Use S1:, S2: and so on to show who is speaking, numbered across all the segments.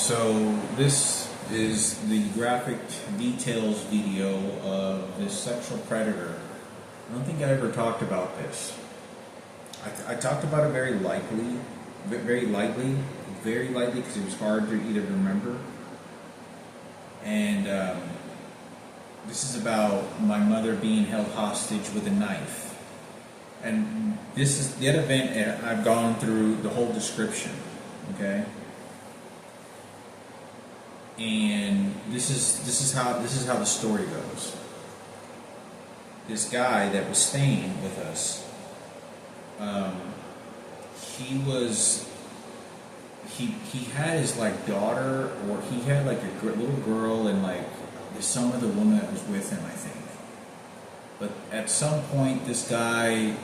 S1: So this is the graphic details video of this sexual predator. I don't think I ever talked about this. I talked about it very lightly because it was hard to either remember. And this is about my mother being held hostage with a knife. And this is that event, and I've gone through the whole description, okay? And this is how the story goes. This guy that was staying with us, he had his daughter, or he had a little girl, and some other woman that was with him, I think. But at some point, this guy,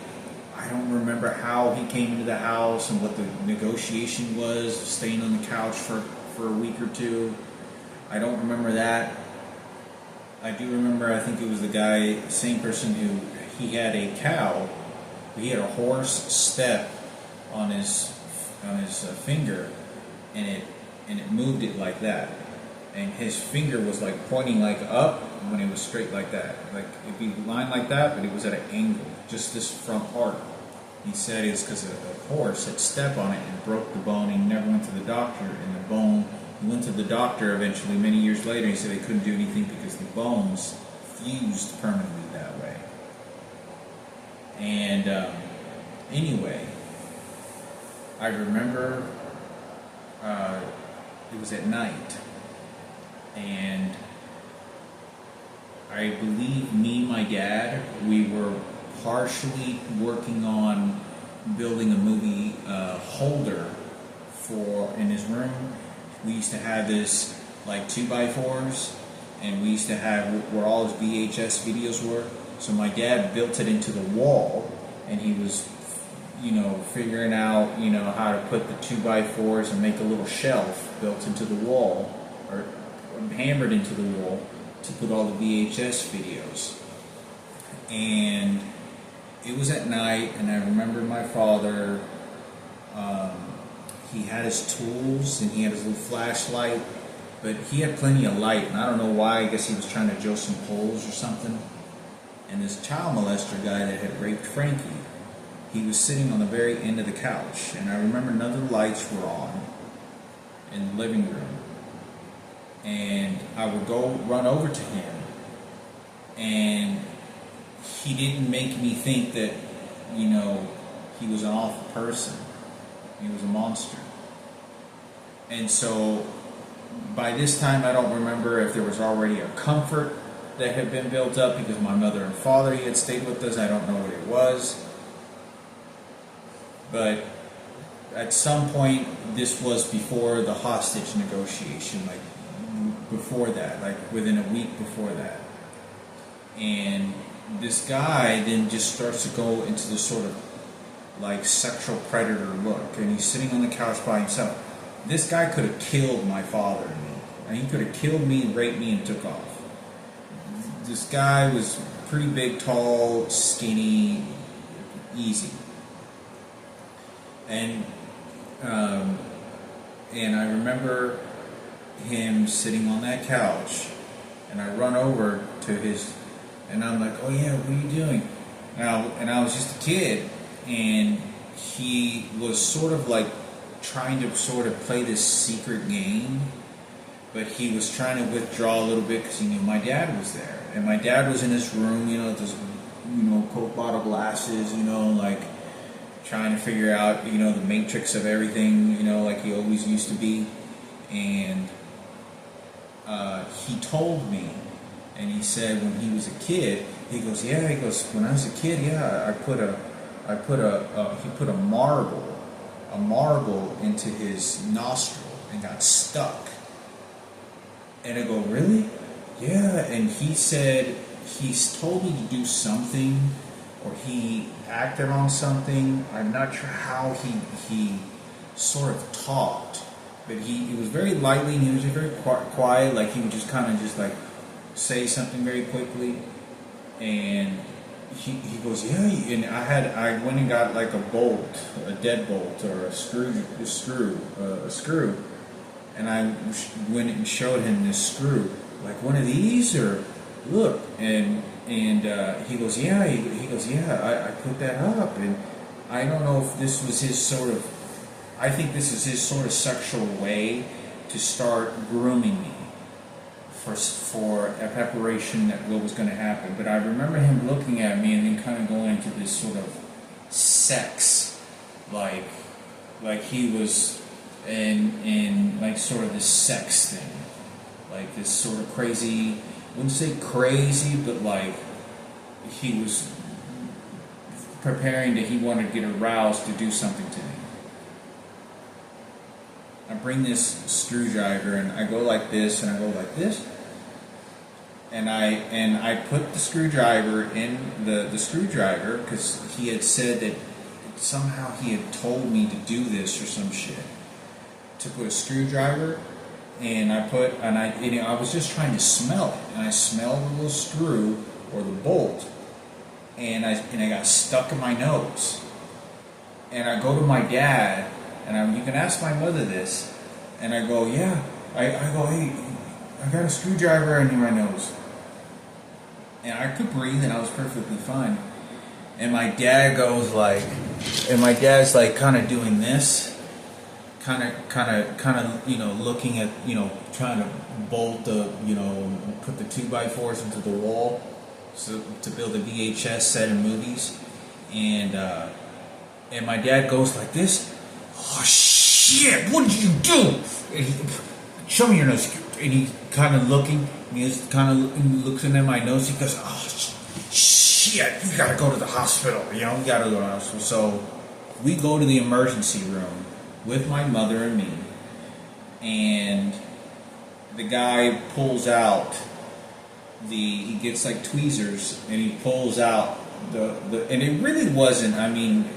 S1: I don't remember how he came into the house and what the negotiation was, staying on the couch for a week or two. I don't remember that. I do remember, I think it was the guy, same person who, he had a cow, he had a horse step on his finger, and it moved it like that. And his finger was pointing up when it was straight like that. It'd be lined like that, but it was at an angle, just this front part. He said it's because a horse had stepped on it and broke the bone. He never went to the doctor, and the bone, he went to the doctor eventually many years later. He said they couldn't do anything because the bones fused permanently that way. And anyway, I remember it was at night, and I believe me and my dad, we were partially working on building a movie holder in his room. We used to have this 2x4s, and we used to have where all his VHS videos were. So my dad built it into the wall, and he was figuring out how to put the 2x4s and make a little shelf built into the wall, or hammered into the wall, to put all the VHS videos. And it was at night, and I remember my father, he had his tools and he had his little flashlight, but he had plenty of light, and I don't know why. I guess he was trying to drill some holes or something. And this child molester guy that had raped Frankie, he was sitting on the very end of the couch, and I remember none of the lights were on in the living room. And I would go run over to him, and he didn't make me think that, he was an awful person. He was a monster. And so, by this time, I don't remember if there was already a comfort that had been built up because my mother and father had stayed with us. I don't know what it was. But at some point, this was before the hostage negotiation, before that, within a week before that. And this guy then just starts to go into this sort of sexual predator look, and he's sitting on the couch by himself. This guy could have killed my father and me. And he could have killed me, raped me, and took off. This guy was pretty big, tall, skinny, easy. And I remember him sitting on that couch, and I run over to his, and I'm like, "Oh yeah, what are you doing?" And I was just a kid, and he was sort of trying to sort of play this secret game, but he was trying to withdraw a little bit because he knew my dad was there, and my dad was in his room, with those, Coke bottle glasses, trying to figure out, the matrix of everything, like he always used to be. And he told me, and he said when he was a kid, he goes, when I was a kid, he put a marble into his nostril and got stuck. And I go, really? Yeah. And he said he's told me to do something, or he acted on something. I'm not sure how he sort of talked, but he was very lightly, and he was just very quiet. He would just kind of say something very quickly. And he goes, yeah. And I went and got a bolt, a deadbolt, or a screw, and I went and showed him this screw, like one of these, or look, and he goes, yeah, he goes, yeah, I put that up, and I don't know if this was his sort of, I think this is his sort of sexual way to start grooming me for a preparation that what was going to happen. But I remember him looking at me and then kind of going into this sort of sex, like he was in like sort of this sex thing, like this sort of crazy, I wouldn't say crazy, but like he was preparing that he wanted to get aroused to do something to me. I bring this screwdriver and I go like this and I go like this, and I put the screwdriver in the screwdriver because he had said that somehow he had told me to do this or some shit, to put a screwdriver, and I was just trying to smell it, and I smelled the little screw or the bolt, and I got stuck in my nose, and I go to my dad, and you can ask my mother this, and I go, yeah, I go, hey, I got a screwdriver in my nose, and I could breathe, and I was perfectly fine, and my dad goes like, and my dad's like kind of doing this, kind of, you know, looking at, you know, trying to bolt the, you know, put the 2x4s into the wall, so to build a VHS set of movies, and my dad goes like this. Oh shit! What did you do? And show me your nose. And he kind of looking. And he's kind of looking at my nose. He goes, oh shit! You gotta go to the hospital. You know, you gotta go to the hospital. So we go to the emergency room with my mother and me, and the guy pulls out he gets like tweezers and he pulls out the and it really wasn't, I mean,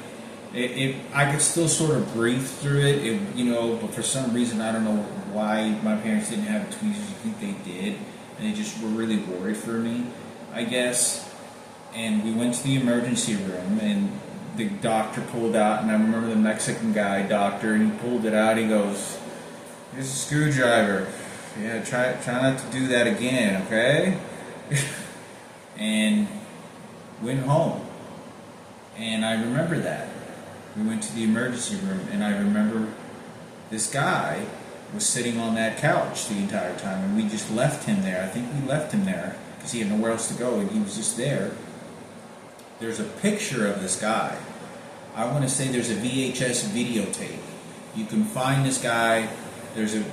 S1: I could still sort of breathe through it, you know, but for some reason, I don't know why my parents didn't have tweezers. I think they did, and they just were really worried for me, I guess. And we went to the emergency room, and the doctor pulled out, and I remember the Mexican guy, doctor, and he pulled it out. He goes, here's a screwdriver. Yeah, try not to do that again, okay? And went home. And I remember that. We went to the emergency room, and I remember this guy was sitting on that couch the entire time, and we just left him there. I think we left him there because he had nowhere else to go, and he was just there. There's a picture of this guy. I want to say there's a VHS videotape. You can find this guy.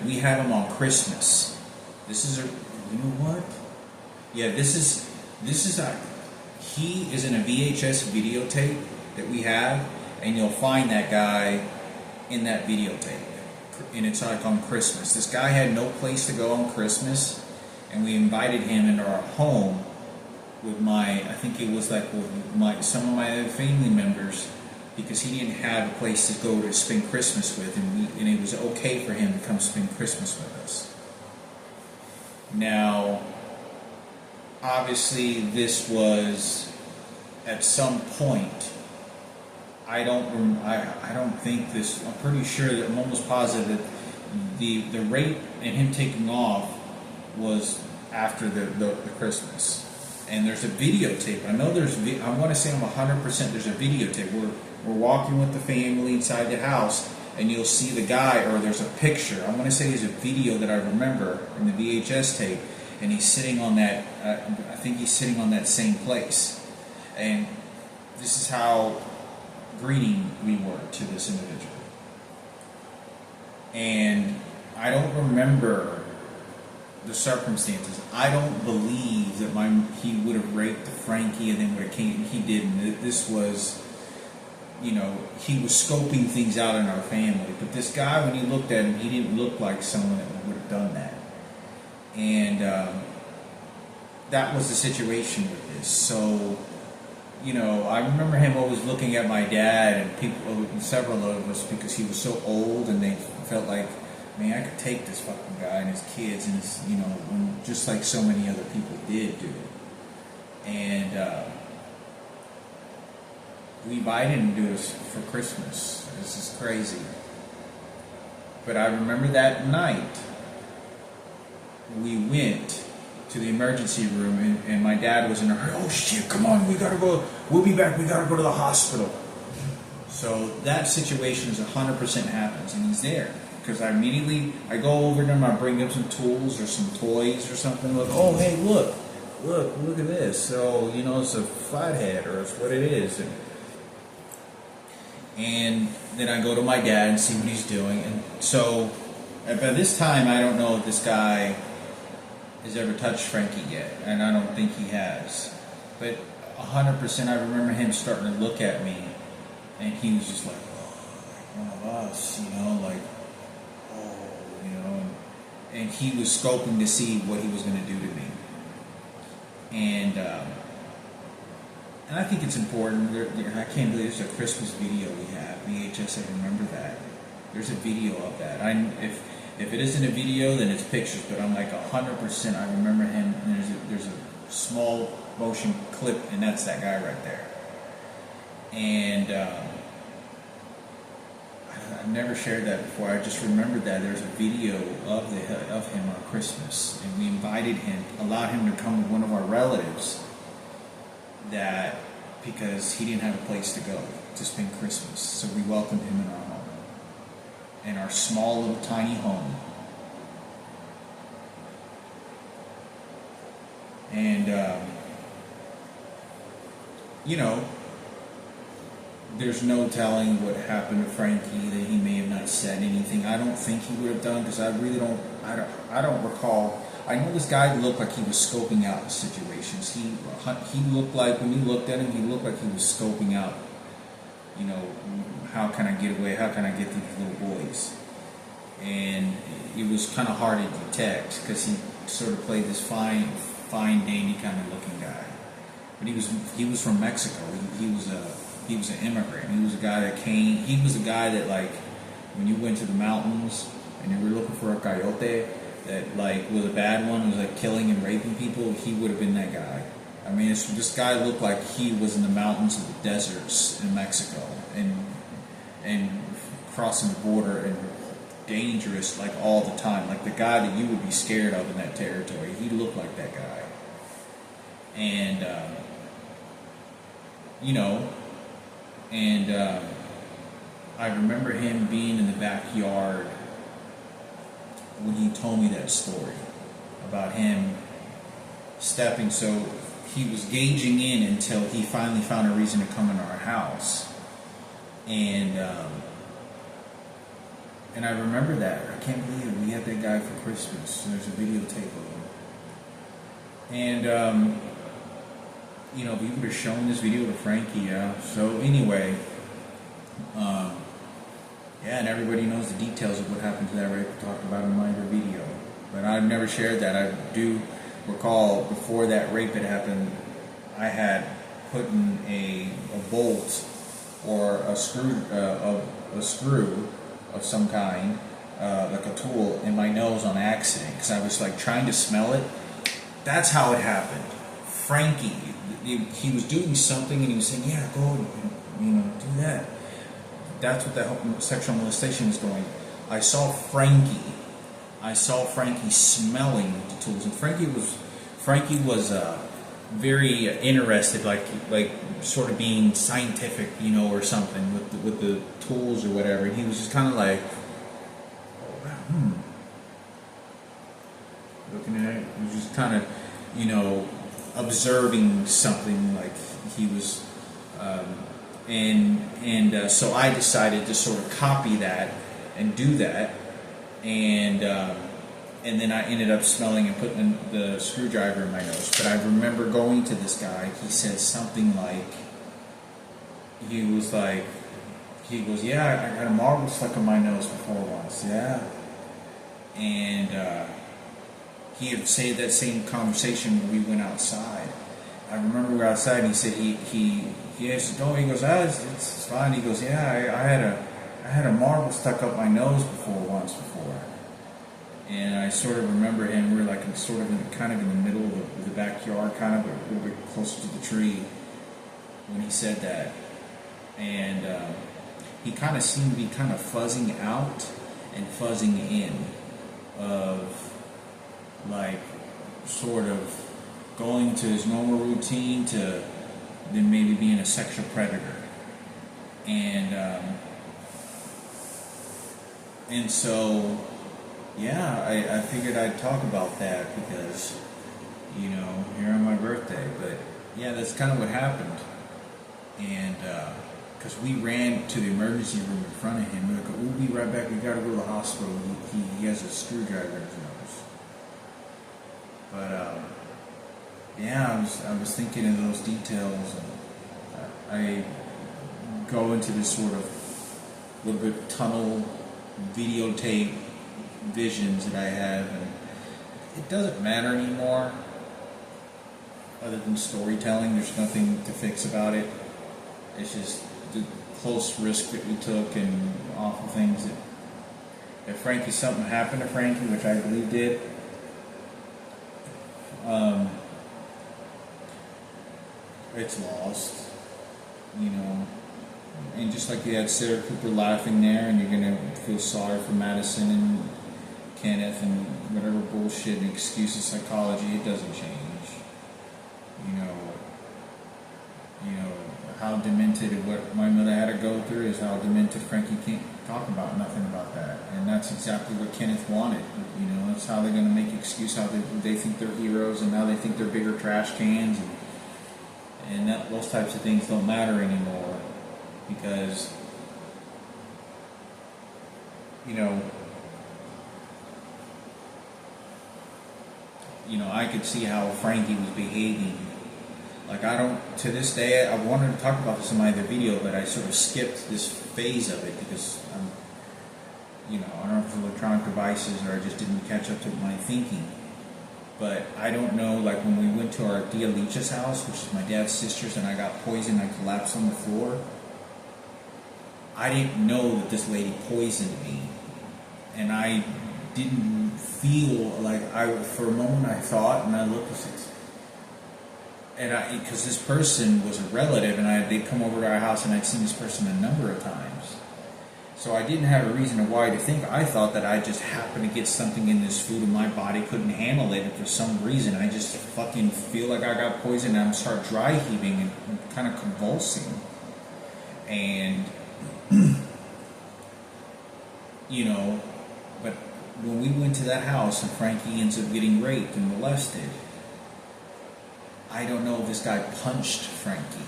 S1: We had him on Christmas. You know what? Yeah, he is in a VHS videotape that we have, and you'll find that guy in that videotape. And it's like on Christmas. This guy had no place to go on Christmas, and we invited him into our home with some of my other family members, because he didn't have a place to go to spend Christmas with, and it was okay for him to come spend Christmas with us. Now, obviously, this was at some point. I don't think this. I'm pretty sure that I'm almost positive that the rape and him taking off was after the Christmas. And there's a videotape. I know I want to say I'm 100%. There's a videotape. We're walking with the family inside the house, and you'll see the guy, or there's a picture. I want to say there's a video that I remember in the VHS tape, and he's sitting on that. I think he's sitting on that same place, and this is how greeting we were to this individual. And I don't remember the circumstances. I don't believe that he would have raped Frankie and then would have came. He didn't. This was, you know, he was scoping things out in our family. But this guy, when you looked at him, he didn't look like someone that would have done that. And that was the situation with this. So, you know, I remember him always looking at my dad and several of us, because he was so old, and they felt like, man, I could take this fucking guy and his kids, and his, you know, just like so many other people did do. And we invited him to do this for Christmas. This is crazy. But I remember that night we went to the emergency room, and my dad was in a hurry. Oh shit, come on, we gotta go. We'll be back. We gotta go to the hospital. So that situation is 100% happens, and he's there. Because I go over to him, I bring him some tools or some toys or something. Like, oh hey, look at this. So it's a flathead, or it's what it is. And then I go to my dad and see what he's doing. And so by this time, I don't know if this guy has ever touched Frankie yet, and I don't think he has. But 100%, I remember him starting to look at me, and he was just like, oh, like one of us, like, oh, and he was scoping to see what he was going to do to me. And I think it's important. I can't believe there's a Christmas video we have, VHS. I remember that. There's a video of that. If it isn't a video, then it's pictures. But I'm like 100%. I remember him. And there's a small motion clip, and that's that guy right there. And I've never shared that before. I just remembered that there's a video of him on Christmas, and we invited him, allowed him to come with one of our relatives. Because he didn't have a place to go to spend Christmas, so we welcomed him in our home, in our small little tiny home. And there's no telling what happened to Frankie, that he may have not said anything. I don't think he would have done, because I really don't. I don't recall. I know this guy looked like he was scoping out the situations. He looked like, when you looked at him, he looked like he was scoping out, how can I get away? How can I get these little boys? And it was kind of hard to detect, because he sort of played this fine, dandy kind of looking guy. But he was from Mexico. He was an immigrant. He was a guy that came. He was a guy that, like, when you went to the mountains and you were looking for a coyote that, like, was a bad one, was like killing and raping people, he would have been that guy. I mean, this guy looked like he was in the mountains of the deserts in Mexico and crossing the border, and dangerous, like, all the time. Like the guy that you would be scared of in that territory. He looked like that guy. And I remember him being in the backyard when he told me that story about him stepping. So he was gauging in until he finally found a reason to come in our house. And I remember that. I can't believe it. We had that guy for Christmas. So there's a videotape of him. And if you would have shown this video to Frankie, yeah. So anyway, and everybody knows the details of what happened to that rape we talked about in my other video. But I've never shared that. I do recall before that rape had happened, I had put in a bolt or a screw of some kind, like a tool, in my nose on accident, because I was like trying to smell it. That's how it happened. Frankie, he was doing something and he was saying, yeah, go and do that. That's what that sexual molestation was going. I saw Frankie smelling the tools, and Frankie was very interested, like sort of being scientific, or something with the tools or whatever. And he was just kind of like, looking at it. He was just kind of, observing something, like he was, so I decided to sort of copy that and do that, and then I ended up smelling and putting the screwdriver in my nose. But I remember going to this guy. He said something like, he goes, yeah, I got a marble stuck in my nose before once, yeah. And he had said that same conversation when we went outside. I remember we were outside, and he said he answered, no, he goes, it's fine. He goes, yeah, I had a marble stuck up my nose once before. And I sort of remember him. We were like kind of in the middle of the backyard, kind of a little bit closer to the tree when he said that. And he kind of seemed to be kind of fuzzing out. and fuzzing in of like sort of going to his normal routine to then maybe being a sexual predator. And so yeah, I figured I'd talk about that because, you know, here on my birthday. But yeah, that's kind of what happened. And because we ran to the emergency room in front of him, we were like, we'll be right back. We got to go to the hospital. He has a screwdriver in his nose. But yeah, I was thinking of those details, and I go into this sort of little bit tunnel videotape visions that I have, and it doesn't matter anymore. Other than storytelling, there's nothing to fix about it. It's just the close risk that we took and awful things that if Frankie, something happened to Frankie, which I believe did, it's lost, you know. And just like you had Sarah Cooper laughing there, and you're gonna feel sorry for Madison and Kenneth and whatever bullshit and excuses psychology, it doesn't change. You know how demented what my mother had to go through is how demented Frankie can't talk about nothing about that, and that's exactly what Kenneth wanted. You know, that's how they're gonna make excuse how they think they're heroes, and now they think they're bigger trash cans, and that those types of things don't matter anymore because you know I could see how Frankie was behaving. Like to this day, I wanted to talk about this in my other video, but I sort of skipped this phase of it because I don't know if it's electronic devices or I just didn't catch up to my thinking. But I don't know, like when we went to our Dia Licha's house, which is my dad's sister's, and I got poisoned, I collapsed on the floor. I didn't know that this lady poisoned me. And I didn't feel like for a moment I thought, and I looked and because this person was a relative, and they'd come over to our house, and I'd seen this person a number of times. So I didn't have a reason or why to think. I thought that I just happened to get something in this food, and my body couldn't handle it, and for some reason I just fucking feel like I got poisoned, and I start dry heaving and kind of convulsing. And but when we went to that house and Frankie ends up getting raped and molested, I don't know if this guy punched Frankie.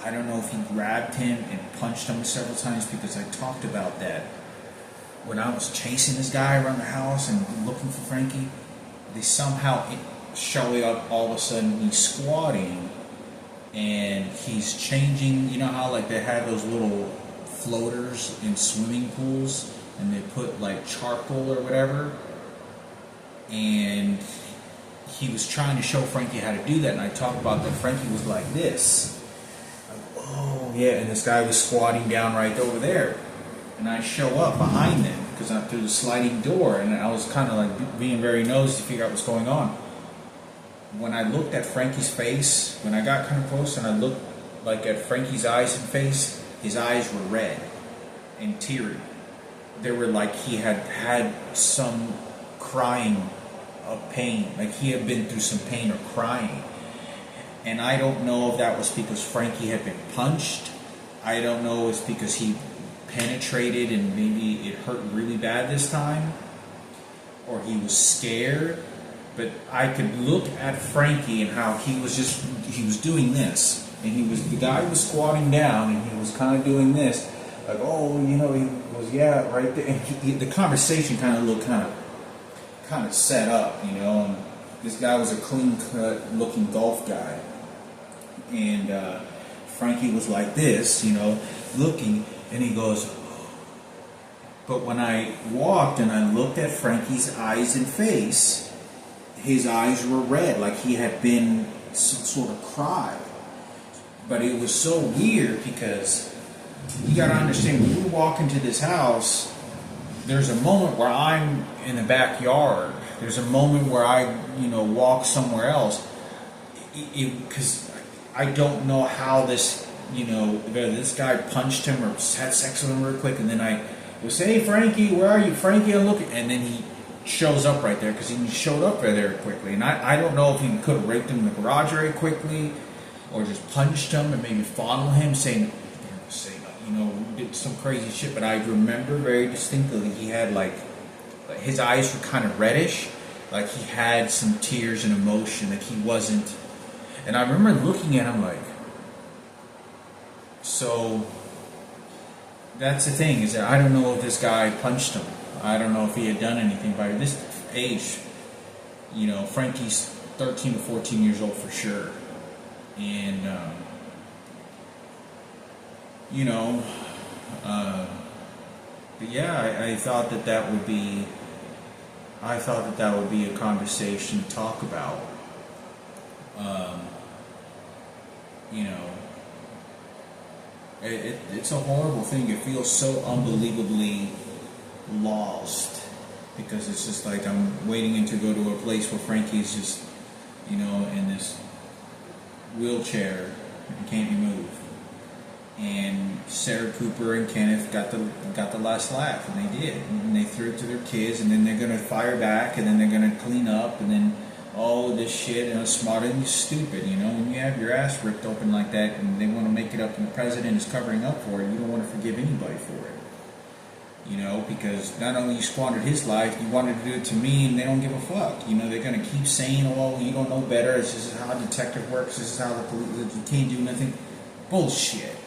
S1: I don't know if he grabbed him and punched him several times, because I talked about that when I was chasing this guy around the house and looking for Frankie. They somehow show up all of a sudden. He's squatting and he's changing. You know how like they have those little floaters in swimming pools and they put like charcoal or whatever, and he was trying to show Frankie how to do that, and I talked about that Frankie was like this. Oh yeah, and this guy was squatting down right over there, and I show up behind them because I'm through the sliding door, and I was kind of like being very nosy to figure out what's going on. When I looked at Frankie's face, when I got kind of close and I looked like at Frankie's eyes and face, his eyes were red and teary. They were like he had some crying of pain, like he had been through some pain or crying. And I don't know if that was because Frankie had been punched. I don't know if it's because he penetrated and maybe it hurt really bad this time, or he was scared. But I could look at Frankie and how he was doing this, and the guy was squatting down and he was kind of doing this, like, oh, he was, yeah, right there. And the conversation kind of looked kind of set up, and this guy was a clean-cut looking golf guy, and Frankie was like this, looking, and he goes, but when I walked and I looked at Frankie's eyes and face, his eyes were red, like he had been some sort of cry. But it was so weird because you got to understand, when we walk into this house, there's a moment where I'm in the backyard. There's a moment where I, walk somewhere else. Because I don't know how this, whether this guy punched him or had sex with him real quick, and then goes, "Hey, Frankie, where are you, Frankie? I'm looking." And then he shows up right there because he showed up right there quickly. And I don't know if he could have raped him in the garage very quickly, or just punched him and maybe fondled him, saying, did some crazy shit. But I remember very distinctly he had like his eyes were kind of reddish, like he had some tears and emotion, like he wasn't. And I remember looking at him like, so that's the thing, is that I don't know if this guy punched him. I don't know if he had done anything. By this age, Frankie's 13 to 14 years old for sure. And, but yeah, I thought that would be a conversation to talk about. It's a horrible thing. It feels so unbelievably lost, because it's just like I'm waiting to go to a place where Frankie's just, in this wheelchair and can't be moved. And Sarah Cooper and Kenneth got the last laugh, and they did. And they threw it to their kids, and then they're gonna fire back, and then they're gonna clean up, and then all this shit, and it's smarter than you stupid. When you have your ass ripped open like that, and they want to make it up, and the president is covering up for it, you don't want to forgive anybody for it. Because not only you squandered his life, you wanted to do it to me, and they don't give a fuck. They're gonna keep saying, "Oh, you don't know better. This is how a detective works. This is how the police. You can't do nothing." Bullshit.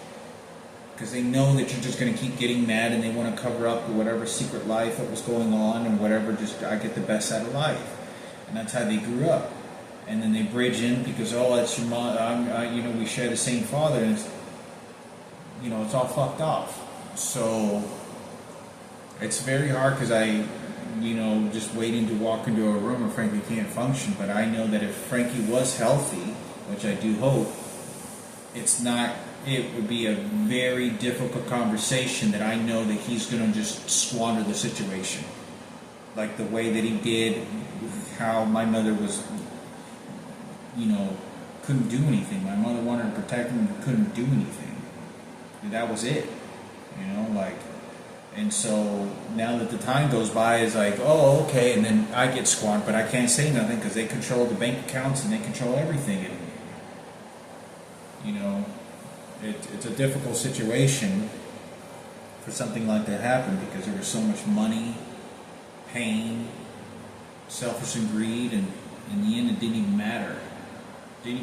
S1: Because they know that you're just going to keep getting mad, and they want to cover up whatever secret life that was going on, and whatever, just I get the best out of life. And that's how they grew up. And then they bridge in because, that's your mom, we share the same father, and it's, it's all fucked off. So it's very hard, because I, just waiting to walk into a room where Frankie can't function. But I know that if Frankie was healthy, which I do hope, it would be a very difficult conversation, that I know that he's going to just squander the situation. Like the way that he did, how my mother was, couldn't do anything. My mother wanted to protect him and couldn't do anything. And that was it. And so now that the time goes by, it's like, oh, okay, and then I get squandered, but I can't say nothing because they control the bank accounts and they control everything. And, it's a difficult situation for something like that to happen, because there was so much money, pain, selfish and greed, and in the end it didn't even matter. They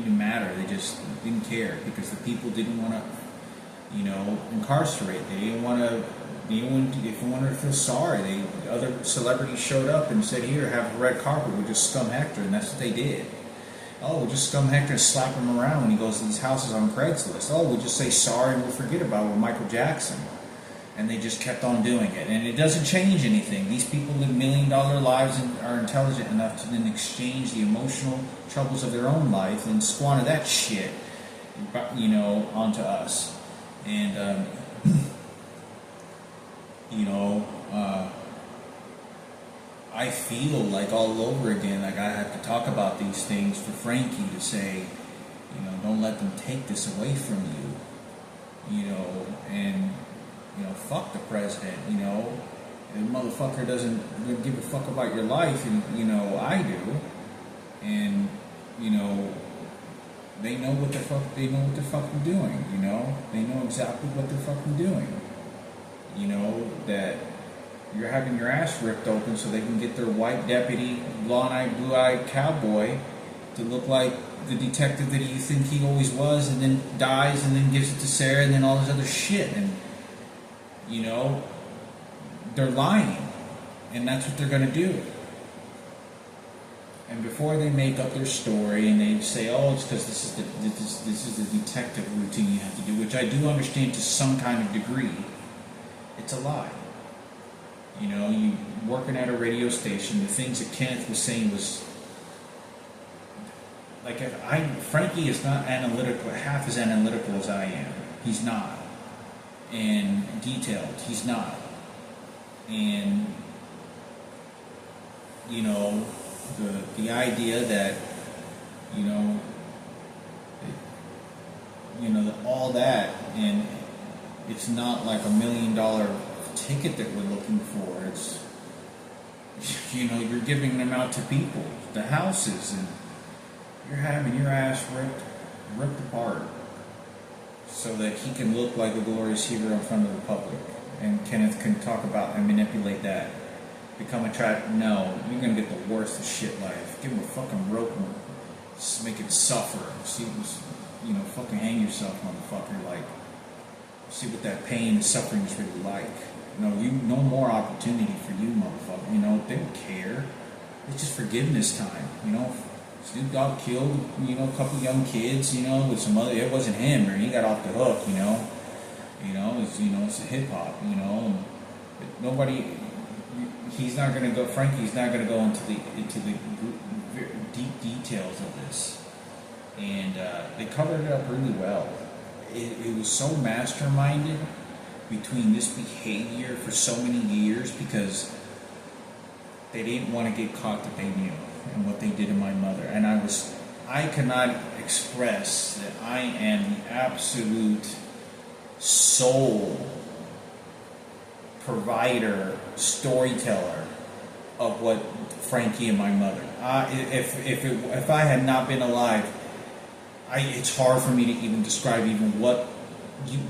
S1: just didn't care, because the people didn't want to, incarcerate. They didn't want to. If you wanted to feel sorry, other celebrities showed up and said, "Here, have a red carpet. We'll just scum Hector," and that's what they did. Oh, we'll just scum Hector and slap him around when he goes to these houses on Craigslist. Oh, we'll just say sorry and we'll forget about it with Michael Jackson. And they just kept on doing it. And it doesn't change anything. These people live $1 million lives and are intelligent enough to then exchange the emotional troubles of their own life and squander that shit, onto us. And, I feel like all over again, like I have to talk about these things for Frankie to say, don't let them take this away from you, and, fuck the president, the motherfucker doesn't give a fuck about your life, and, I do, and, they know what they're fucking doing, they know exactly what they're fucking doing, that you're having your ass ripped open so they can get their white deputy, blonde-eyed, blue-eyed cowboy to look like the detective that you think he always was, and then dies, and then gives it to Sarah, and then all this other shit. And, they're lying. And that's what they're going to do. And before they make up their story and they say, oh, it's because this is the detective routine you have to do, which I do understand to some kind of degree, it's a lie. You working at a radio station, the things that Kenneth was saying was like, Frankie is not analytical, half as analytical as I am. He's not. And detailed, he's not. And the idea that all that, and it's not like $1 million ticket that we're looking for. It's, you know, you're giving them out to people, the houses, and you're having your ass ripped apart so that he can look like a glorious hero in front of the public. And Kenneth can talk about and manipulate that. Become a no, you're gonna get the worst of shit life. Give him a fucking rope and just make it suffer. See, you know, fucking hang yourself, motherfucker. Like, see what that pain and suffering is really like. No more opportunity for you, motherfucker. You know, they don't care. It's just forgiveness time. You know, this dude got killed. You know, a couple young kids. You know, with some other. It wasn't him, or he got off the hook. It's a hip hop. You know, and nobody. He's not going to go. Frankie's not going to go into the deep details of this, and they covered it up really well. It was so masterminded between this behavior for so many years because they didn't want to get caught that they knew and what they did to my mother. And I cannot express that I am the absolute sole provider, storyteller of what Frankie and my mother. If I had not been alive, it's hard for me to even describe even what.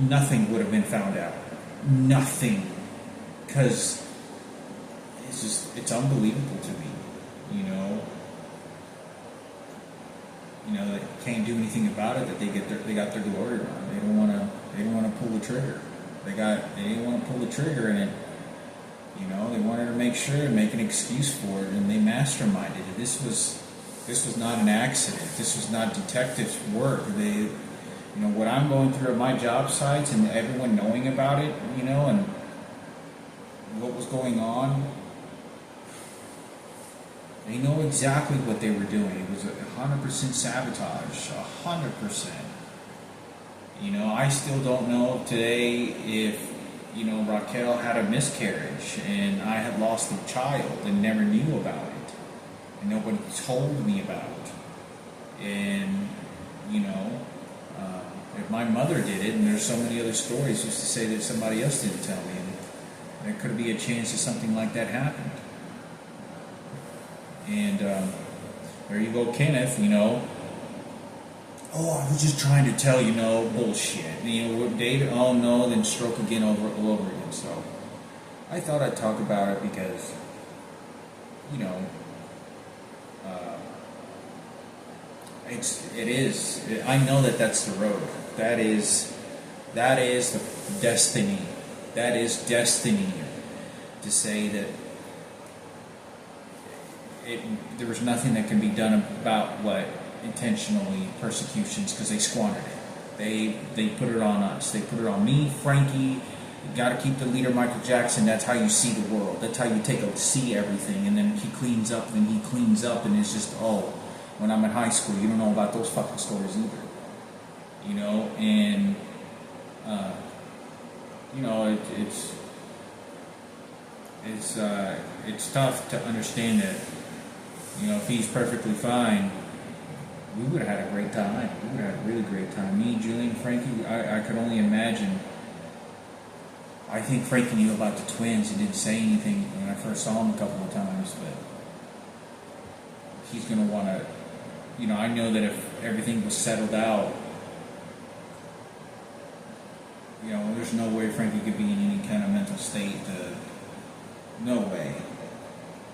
S1: Nothing would have been found out. Nothing, because it's unbelievable to me. They can't do anything about it. That they got their glory wrong. They don't want to pull the trigger. They didn't want to pull the trigger, and they wanted to make sure and make an excuse for it, and they masterminded it. This was not an accident. This was not detectives' work. What I'm going through at my job sites and everyone knowing about it, and what was going on, they know exactly what they were doing. It was 100% sabotage, 100%. I still don't know today if, Raquel had a miscarriage and I had lost a child and never knew about it. And nobody told me about it. And, if my mother did it, and there's so many other stories just to say that somebody else didn't tell me, and there could be a chance that something like that happened. And there you go, Kenneth, oh, I was just trying to tell bullshit. David, oh no, then stroke again all over again. So I thought I'd talk about it because, it is. I know that that's the road. That is the destiny. That is destiny to say that there was nothing that can be done about what intentionally persecutions, because they squandered it. They put it on us. They put it on me, Frankie. You got to keep the leader, Michael Jackson. That's how you see the world. That's how you see everything. And then he cleans up, and he cleans up, and it's just, when I'm in high school, you don't know about those fucking stories either. And it's tough to understand that. If he's perfectly fine, we would have had a great time. We would have had a really great time. Me, Julian, Frankie, I could only imagine. I think Frankie knew about the twins. He didn't say anything when I first saw him a couple of times, but he's going to want to, I know that if everything was settled out, there's no way Frankie could be in any kind of mental state. No way.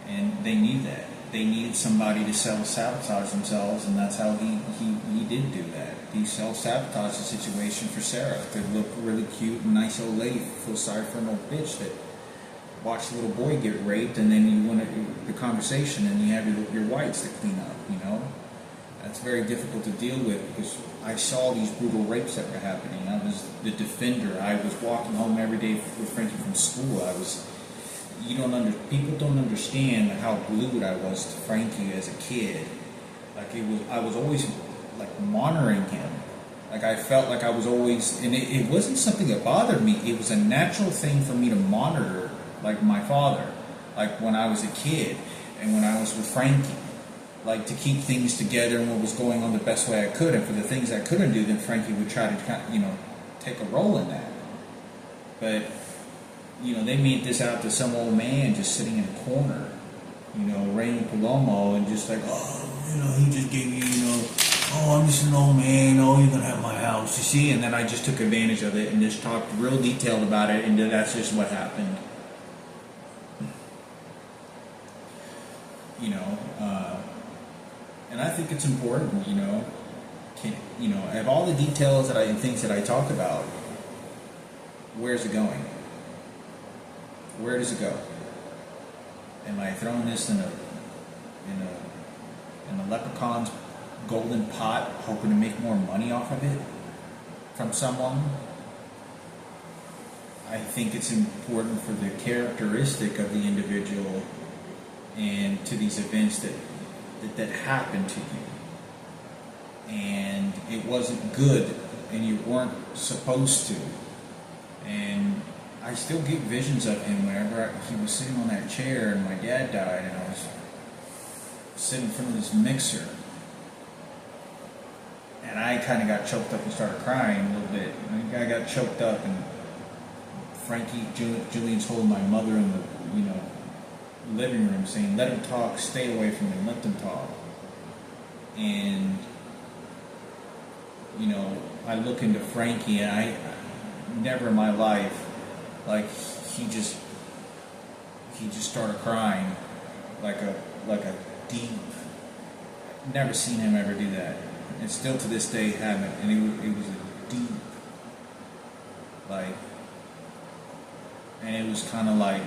S1: And they knew that. They needed somebody to self-sabotage themselves, and that's how he did do that. He self-sabotaged the situation for Sarah to look really cute and nice old lady. Feel sorry for an old bitch that watched a little boy get raped, and then you want the conversation, and you have your whites to clean up. That's very difficult to deal with because I saw these brutal rapes that were happening. I was the defender. I was walking home every day with Frankie from school. People don't understand how glued I was to Frankie as a kid. I was always monitoring him. I felt like I was always, and it wasn't something that bothered me. It was a natural thing for me to monitor, like my father, when I was a kid and when I was with Frankie, to keep things together and what was going on the best way I could. And for the things I couldn't do, then Frankie would try to, take a role in that. But they made this out to some old man just sitting in a corner, Rainy Palomo, and just like, oh, he just gave you, oh, I'm just an old man, oh, you're gonna have my house, you see? And then I just took advantage of it and just talked real detailed about it, and that's just what happened. And I think it's important, of all the details and things that I talk about, where's it going? Where does it go? Am I throwing this in a leprechaun's golden pot, hoping to make more money off of it from someone? I think it's important for the characteristic of the individual and to these events that happened to you, and it wasn't good, and you weren't supposed to. And I still get visions of him whenever he was sitting on that chair and my dad died, and I was sitting in front of this mixer, and I kind of got choked up and started crying a little bit. I got choked up, and Julian's holding my mother in the living room, saying, "Let him talk. Stay away from him. Let them talk." And I look into Frankie, and I never in my life, like, he just started crying like a deep. Never seen him ever do that, and still to this day haven't. And it was a deep, like, and it was kind of like,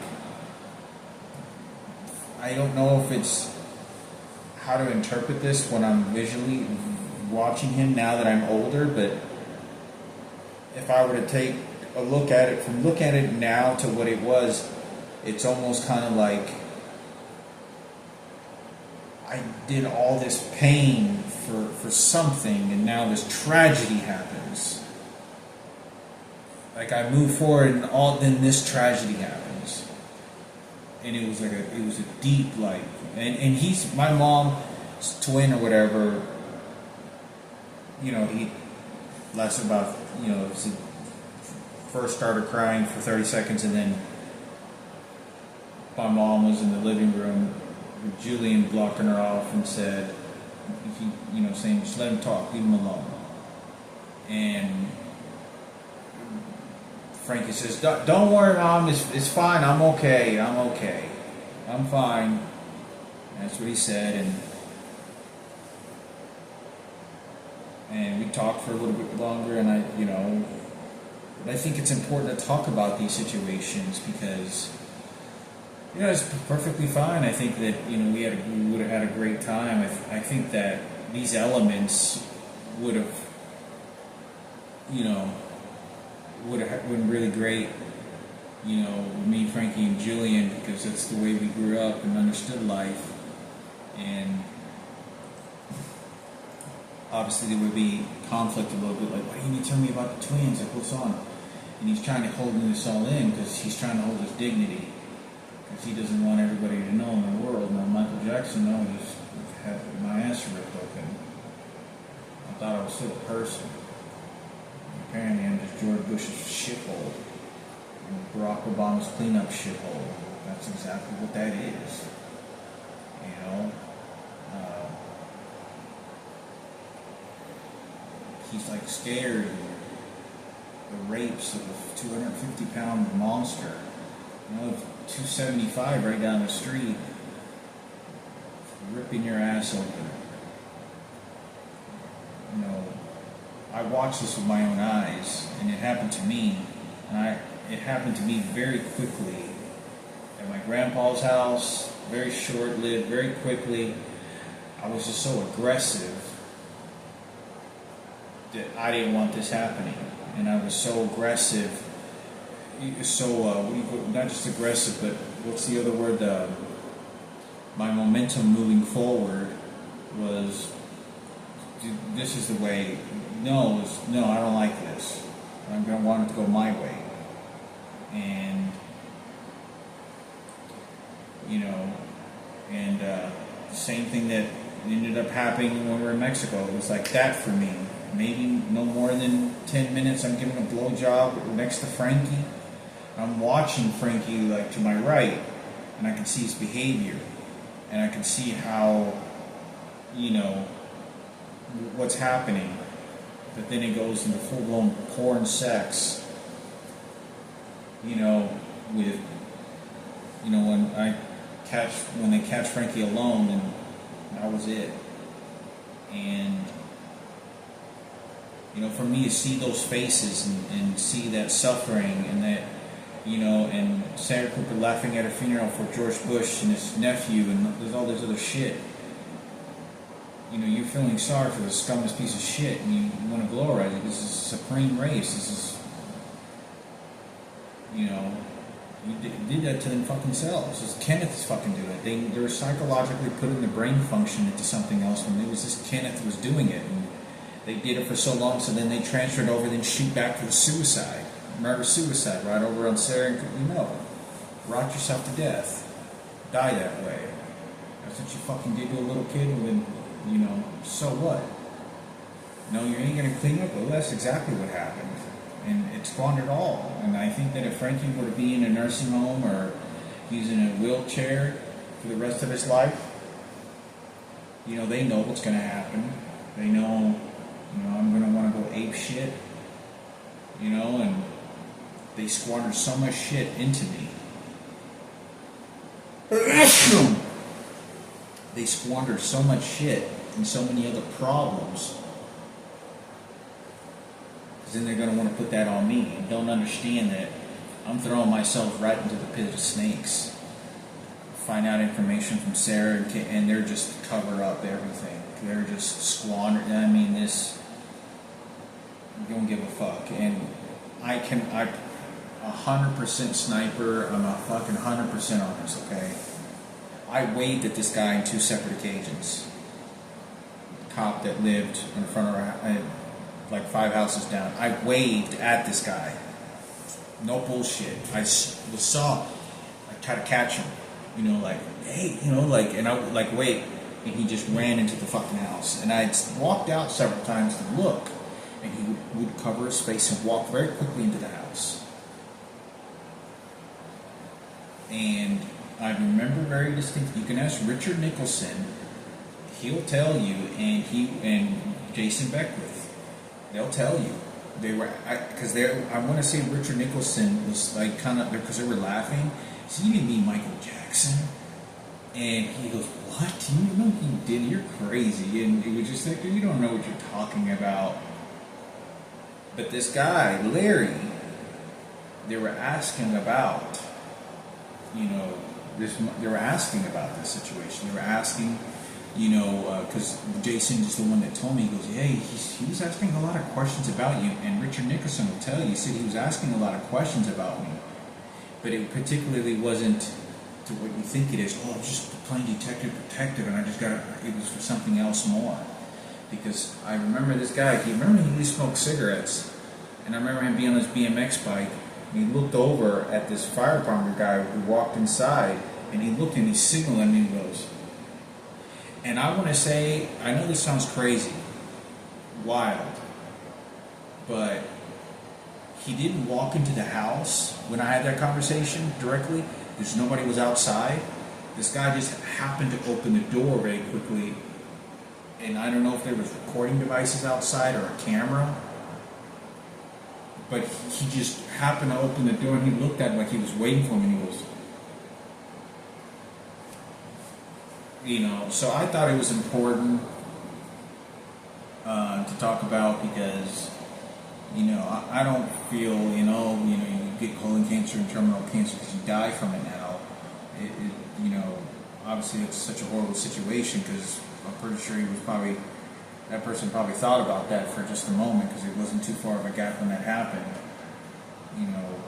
S1: I don't know if it's how to interpret this when I'm visually watching him now that I'm older, but if I were to take a look at it now to what it was, it's almost kind of like I did all this pain for something, and now this tragedy happens. Like, I move forward, and then this tragedy happens. And it was a deep, like, and he's my mom's twin or whatever. He lasted about, first started crying for 30 seconds, and then my mom was in the living room. Julian blocking her off and said, saying, just let him talk, leave him alone. And Frankie says, don't worry, Mom, it's fine, I'm okay, I'm fine. That's what he said, and we talked for a little bit longer, and I think it's important to talk about these situations because, it's perfectly fine. I think that, we would have had a great time. I think that these elements would have, been really great, me, Frankie, and Julian, because that's the way we grew up and understood life. And obviously there would be conflict a little bit, like, why didn't you tell me about the twins? Like, what's on? And he's trying to hold this all in because he's trying to hold his dignity, because he doesn't want everybody to know in the world. Now, Michael Jackson, he's had my ass ripped open. I thought I was still a person. Apparently I'm just George Bush's shithole and Barack Obama's cleanup shithole. That's exactly what that is. He's like scared of the rapes of a 250-pound monster. 275 right down the street, ripping your ass open. I watched this with my own eyes, and it happened to me. And it happened to me very quickly at my grandpa's house. Very short-lived, very quickly. I was just so aggressive that I didn't want this happening, and I was so aggressive. So not just aggressive, but what's the other word? My momentum moving forward was, this is the way. No, I don't like this. I'm going to want it to go my way. And, the same thing that ended up happening when we were in Mexico. It was like that for me. Maybe no more than 10 minutes I'm giving a blowjob next to Frankie. I'm watching Frankie like to my right, and I can see his behavior, and I can see how, you know, what's happening. But then it goes into full-blown porn sex, you know, with, you know, when they catch Frankie alone, and that was it. And, you know, for me to see those faces and see that suffering and that, you know, and Sarah Cooper laughing at a funeral for George Bush and his nephew, and there's all this other shit. You know, you're feeling sorry for the scummiest piece of shit, and you want to glorize it. This is supreme race. This is, you know, you did that to them fucking selves. This Kenneth is fucking doing it. They were psychologically putting the brain function into something else when it was just Kenneth was doing it. And they did it for so long, so then they transferred over, then shoot back for the suicide. Murder-suicide, right over on Sarah, you know. Rot yourself to death. Die that way. That's what you fucking did to a little kid, and then, you know, so what? No, you ain't gonna clean up? Well, that's exactly what happened. And it squandered all. And I think that if Frankie were to be in a nursing home or he's in a wheelchair for the rest of his life, you know, they know what's gonna happen. They know, you know, I'm gonna wanna go ape shit. You know, and they squander so much shit into me. They squander so much shit and so many other problems. Because then they're going to want to put that on me and don't understand that I'm throwing myself right into the pit of snakes. Find out information from Sarah and they're just cover up everything. They're just squandering. I mean, this. Don't give a fuck. And I 100% sniper. I'm a fucking 100% honest, okay? I waved at this guy on 2 separate occasions. The cop that lived in front of our, like 5 houses down. I waved at this guy. No bullshit. I tried to catch him. You know, like, hey, you know, like, and I would like wait, and he just ran into the fucking house. And I walked out several times to look. And he would cover his face and walk very quickly into the house. And I remember very distinctly. You can ask Richard Nicholson; he'll tell you, and Jason Beckwith, they'll tell you. They were because I want to say Richard Nicholson was like kind of because they were laughing. So you didn't mean Michael Jackson? And he goes, "What? You know he did? You're crazy!" And it was just like, you don't know what you're talking about. But this guy, Larry, they were asking about, you know, they were asking about this situation. They were asking, you know, because Jason is the one that told me, he goes, yeah, he was asking a lot of questions about you. And Richard Nicholson will tell you, he said he was asking a lot of questions about me. But it particularly wasn't to what you think it is. Oh, I'm just playing detective, and I just got it was for something else more. Because I remember this guy, he used to smoke cigarettes, and I remember him being on his BMX bike, and he looked over at this fire department guy who walked inside, and he looked and he signaled at me and he goes, and I want to say, I know this sounds crazy, wild, but he didn't walk into the house when I had that conversation directly, because nobody was outside. This guy just happened to open the door very quickly. And I don't know if there was recording devices outside or a camera, but he just happened to open the door and he looked at him like he was waiting for him, and he goes, you know. So I thought it was important to talk about because, you know, I don't feel, you get colon cancer and terminal cancer because you die from it now. You know, obviously it's such a horrible situation because I'm pretty sure that person probably thought about that for just a moment because it wasn't too far of a gap when that happened, you know.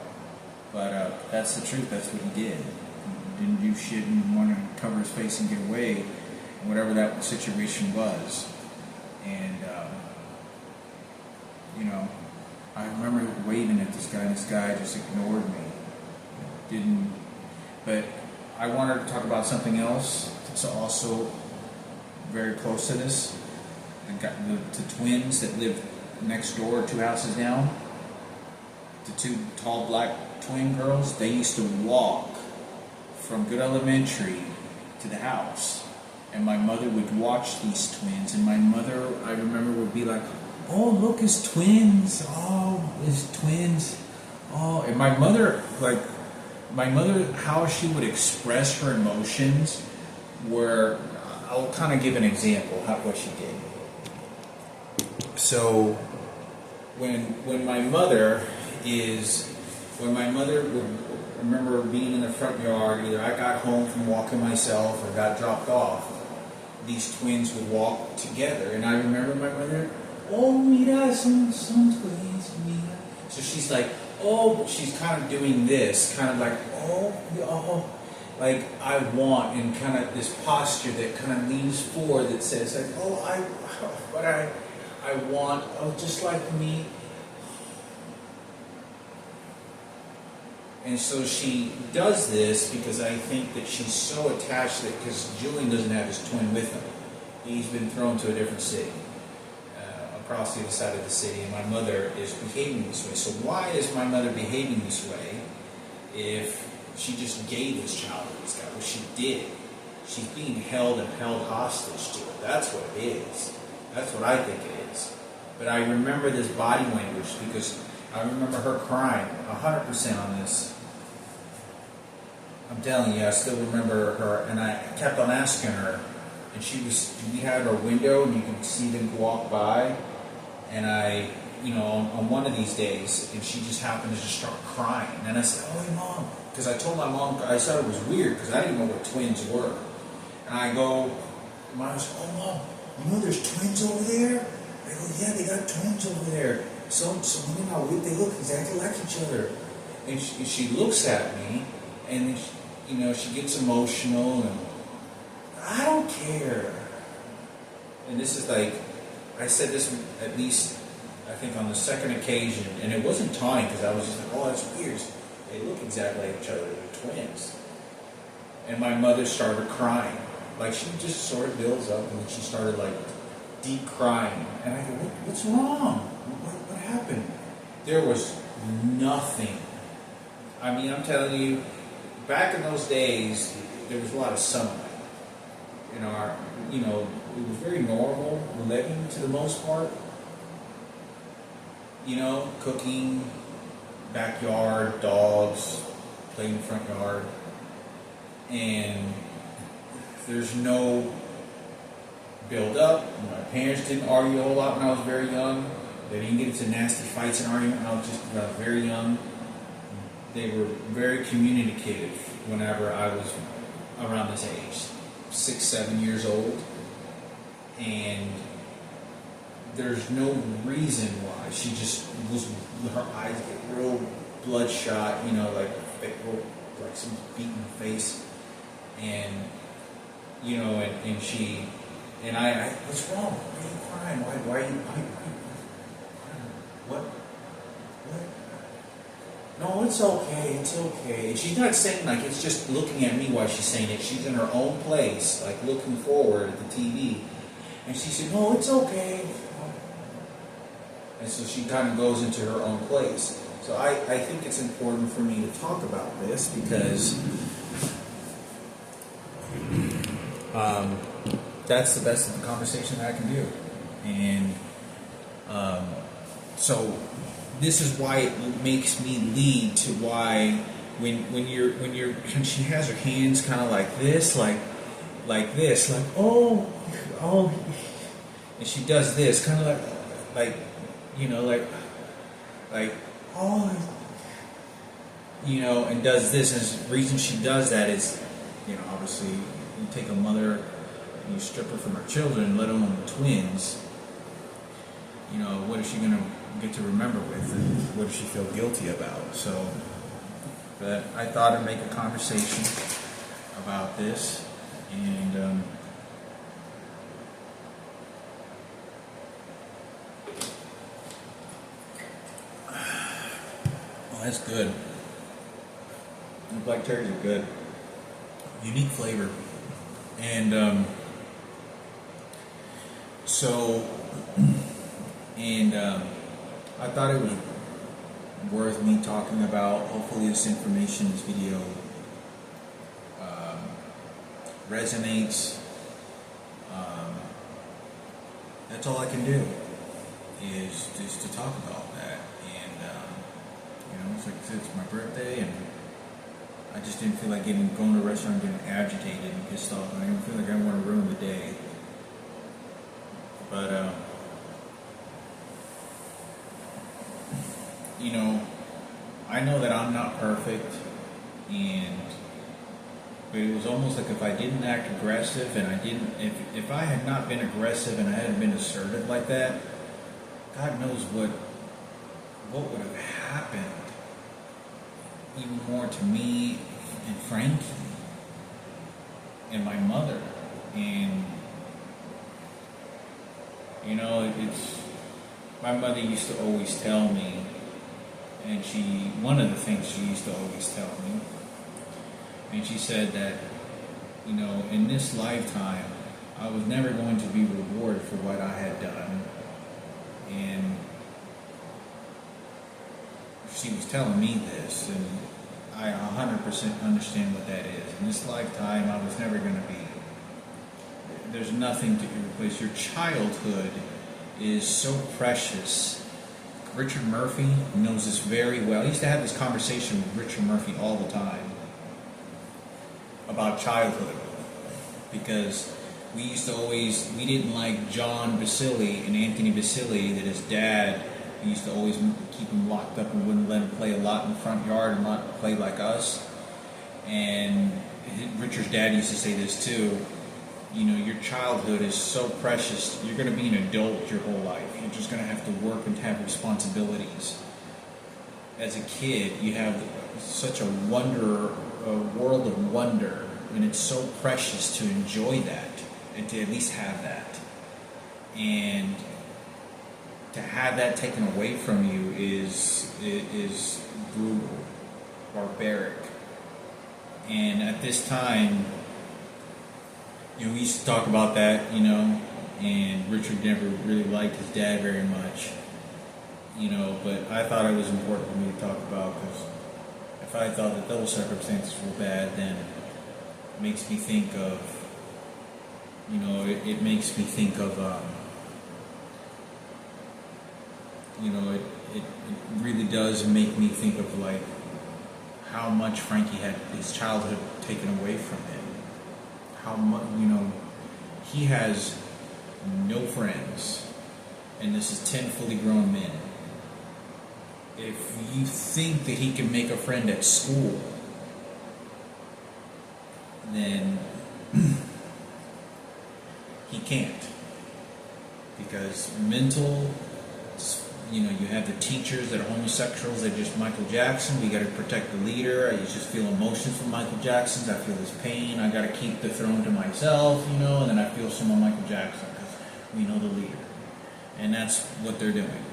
S1: But that's the truth. That's what he did. He didn't do shit and wanted to cover his face and get away, whatever that situation was. And you know, I remember waving at this guy, and this guy just ignored me. But I wanted to talk about something else. It's also very close to this. The twins that lived next door, 2 houses down. The 2 tall black twin girls, they used to walk from Good Elementary to the house. And my mother would watch these twins, and my mother, I remember, would be like, "Oh, look, it's twins. Oh, it's twins. Oh." And my mother, how she would express her emotions were, I'll kind of give an example of what she did. So, when my mother would remember being in the front yard, either I got home from walking myself or got dropped off, these twins would walk together. And I remember my mother, "Oh, mira, son twins, mira." So she's like, oh, she's kind of doing this, kind of like, oh, like I want, and kind of this posture that kind of leans forward that says like, oh, I want, oh, just like me. And so she does this because I think that she's so attached that, because Julian doesn't have his twin with him. He's been thrown to a different city, across the other side of the city, and my mother is behaving this way. So why is my mother behaving this way if she just gave this child to this guy? Well, she did. She's being held hostage to it. That's what it is. That's what I think it is. But I remember this body language because I remember her crying 100% on this. I'm telling you, I still remember her, and I kept on asking her, and we had our window, and you could see them walk by, and I, on one of these days, and she just happened to just start crying, and I said, "Oh, hey, Mom," because I told my mom, I thought it was weird, because I didn't know what twins were, and I go, Mom said, "Oh, Mom, there's twins over there?" I go, "Yeah, they got twins over there. So they look exactly like each other." And she looks at me, and she gets emotional, and I don't care. And this is like, I said this at least, I think on the second occasion, and it wasn't taunting because I was just like, "Oh, that's weird. They look exactly like each other. They're twins." And my mother started crying. Like, she just sort of builds up, and then she started like deep crying. And I go, "What's wrong? What happened?" There was nothing. I mean, I'm telling you, back in those days, there was a lot of sunlight. It was very normal living to the most part. Cooking, backyard, dogs, playing in the front yard. And there's no build up. My parents didn't argue a whole lot when I was very young. They didn't get into nasty fights and arguments when I was just very young. They were very communicative whenever I was around this age, 6, 7 years old. And there's no reason why. She just was, her eyes get real bloodshot, like some beat in the face. And, and she, and I, "What's wrong? Why are you crying? Why are you crying? What? No, it's okay, it's okay." And she's not saying like it's just looking at me while she's saying it. She's in her own place, like looking forward at the TV. And she said, "No, it's okay." And so she kind of goes into her own place. So I think it's important for me to talk about this because that's the best of the conversation that I can do. And so this is why it makes me lead to why when she has her hands kind of like this, like this, like oh, and she does this kind of like oh, and does this, and the reason she does that is, obviously you take a mother and you strip her from her children, let alone the twins. What is she going to get to remember with, and what does she feel guilty about? So, but I thought I'd make a conversation about this, and that's good. The black turkeys are good. Unique flavor. And I thought it was worth me talking about. Hopefully this information, this video resonates. That's all I can do is just to talk about that. And it's like I said, it's my birthday, and I just didn't feel like going to a restaurant, getting agitated and pissed off. I didn't feel like I want to ruin the day. But I know that I'm not perfect, but it was almost like if I didn't act aggressive and if I had not been aggressive and I hadn't been assertive like that, God knows what would have happened even more to me and Frankie and my mother. And it's my mother used to always tell me, and one of the things she used to always tell me, and she said that, in this lifetime, I was never going to be rewarded for what I had done. And she was telling me this, and I 100% understand what that is. In this lifetime, I was never going to be. There's nothing to replace. Your childhood is so precious. Richard Murphy knows this very well. I used to have this conversation with Richard Murphy all the time about childhood, because we didn't like John Basili and Anthony Basili, that his dad used to always keep him locked up and wouldn't let him play a lot in the front yard and not play like us. And Richard's dad used to say this too. Your childhood is so precious. You're going to be an adult your whole life. You're just going to have to work and have responsibilities. As a kid, you have such a world of wonder, and it's so precious to enjoy that and to at least have that. And to have that taken away from you is brutal, barbaric. And at this time, we used to talk about that, and Richard never really liked his dad very much, but I thought it was important for me to talk about, because if I thought that those circumstances were bad, then it makes me think of, it makes me think of, it really does make me think of, like, how much Frankie had his childhood taken away from him. How much, he has no friends, and this is 10 fully grown men. If you think that he can make a friend at school, then he can't, because you have the teachers that are homosexuals. They're just Michael Jackson. We got to protect the leader. I just feel emotions from Michael Jackson. I feel his pain. I got to keep the throne to myself, and then I feel some of Michael Jackson, because we know the leader. And that's what they're doing.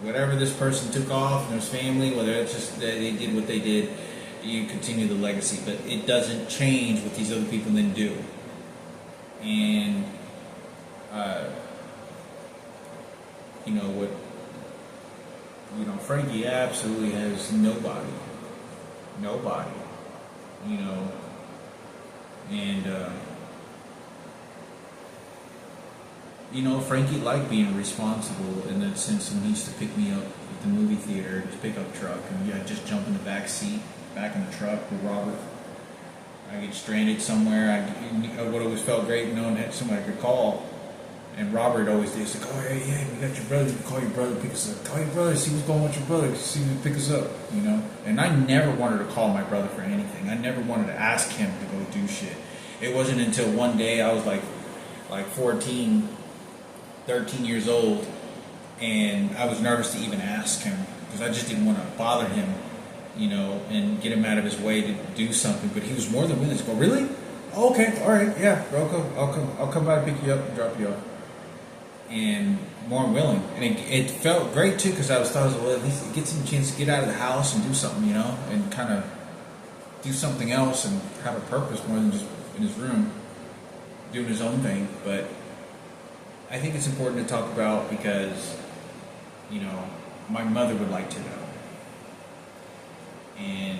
S1: Whatever this person took off in his family, whether it's just that they did what they did, you continue the legacy. But it doesn't change what these other people then do. And Frankie absolutely has nobody, and Frankie liked being responsible in that sense, and he used to pick me up at the movie theater, his pickup truck, and I'd just jump in the back seat, back in the truck with Robert. I get stranded somewhere. I would always felt great knowing that somebody could call. And Robert always did. He's like, oh, yeah, we got your brother. Call your brother, pick us up. Call your brother, see what's going on with your brother. See him pick us up, And I never wanted to call my brother for anything. I never wanted to ask him to go do shit. It wasn't until one day I was like 14, 13 years old, and I was nervous to even ask him, because I just didn't want to bother him, and get him out of his way to do something. But he was more than willing to go, really? Oh, okay, all right, yeah, bro, I'll come by and pick you up and drop you off. And more willing, and it felt great too, because I thought, well, at least it gets him a chance to get out of the house and do something, and kind of do something else and have a purpose more than just in his room doing his own thing. But I think it's important to talk about, because my mother would like to know. And,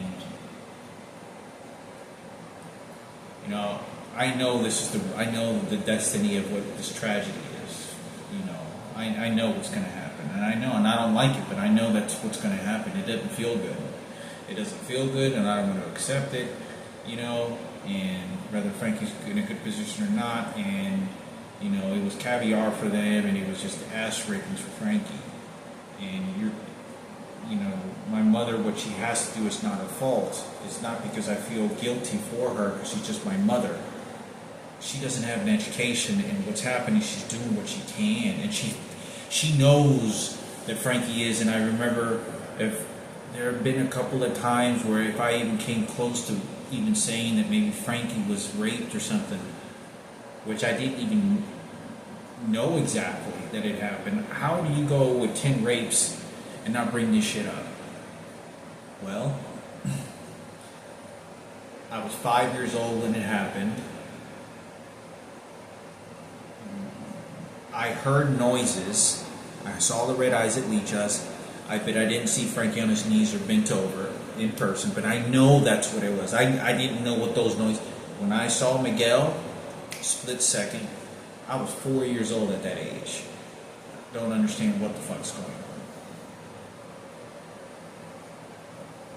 S1: you know, I know I know the destiny of what this tragedy is. You know, I know what's going to happen, and I don't like it, but I know that's what's going to happen. It doesn't feel good. It doesn't feel good, and I don't want to accept it. You know, and whether Frankie's in a good position or not, and you know, it was caviar for them, and it was just ass rapings for Frankie. And you know, my mother, what she has to do is not her fault. It's not because I feel guilty for her, because she's just my mother. She doesn't have an education, and what's happening, she's doing what she can, and she knows that Frankie is. And I remember if there have been a couple of times where if I even came close to even saying that maybe Frankie was raped or something, which I didn't even know exactly that it happened. How do you go with 10 rapes and not bring this shit up? Well, I was 5 years old when it happened. I heard noises. I saw the red eyes that leech us. I didn't see Frankie on his knees or bent over in person, but I know that's what it was. I didn't know what those noises. When I saw Miguel, split second, I was 4 years old at that age. Don't understand what the fuck's going on.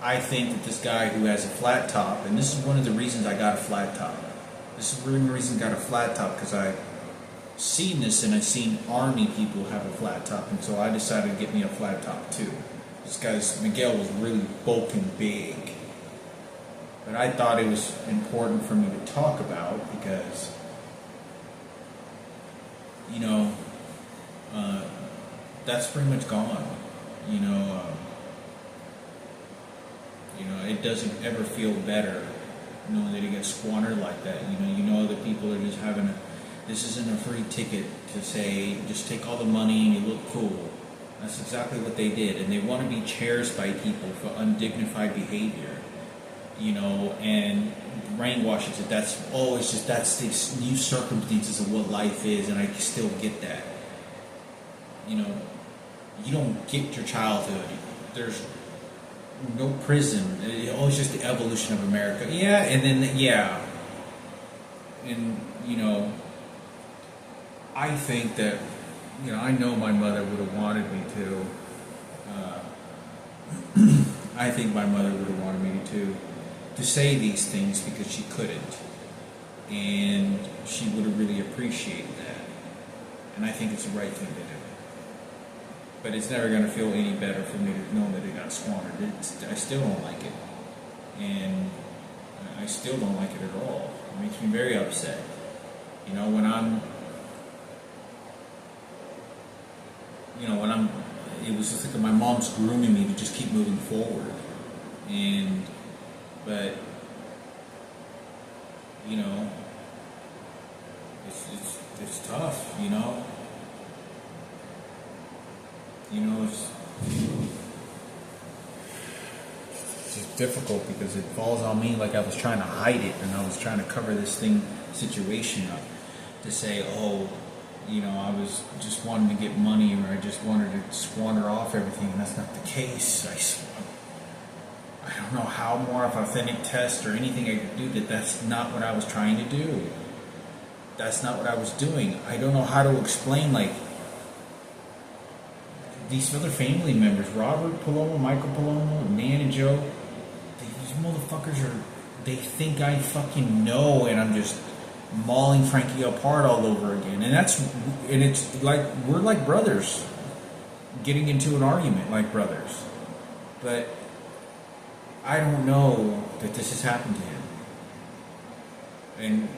S1: I think that this guy who has a flat top, and this is one of the reasons I got a flat top. This is one of the reasons I got a flat top, because I've seen this and I've seen army people have a flat top, and so I decided to get me a flat top too. This guy's, Miguel, was really bulking big. But I thought it was important for me to talk about because, you know, that's pretty much gone. You know, it doesn't ever feel better knowing that it gets squandered like that. You know that people are just having this isn't a free ticket to say, just take all the money and you look cool. That's exactly what they did. And they want to be cherished by people for undignified behavior, you know, and brainwashes it. That's the new circumstances of what life is, and I still get that. You know, you don't get your childhood. There's no prison. It's just the evolution of America. Yeah, and then, yeah. And, you know, I think that, you know, I know my mother would have wanted me to. I think my mother would have wanted me to say these things because she couldn't. And she would have really appreciated that. And I think it's the right thing to do. But it's never going to feel any better for me to know that it got squandered. I still don't like it. And I still don't like it at all. It makes me very upset. You know, it was just like my mom's grooming me to just keep moving forward. But, you know, it's tough, you know. You know, it's just difficult because it falls on me like I was trying to hide it and I was trying to cover this situation up to say, oh, you know, I was just wanting to get money or I just wanted to squander off everything, and that's not the case. I don't know how more of authentic test or anything I could do that's not what I was trying to do. That's not what I was doing. I don't know how to explain, like, these other family members, Robert Palomo, Michael Palomo, Nan and Joe, these motherfuckers they think I fucking know, and I'm just mauling Frankie apart all over again. And it's like, we're like brothers getting into an argument like brothers. But I don't know that this has happened to him. And,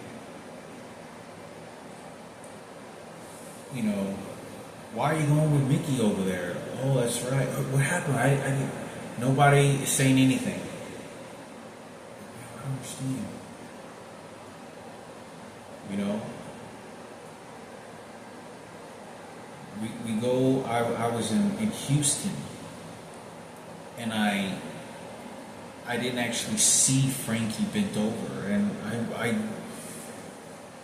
S1: you know, why are you going with Mickey over there? Oh, that's right. What happened? Nobody is saying anything. I don't understand. You know? We go, I was in Houston, and I didn't actually see Frankie bent over, and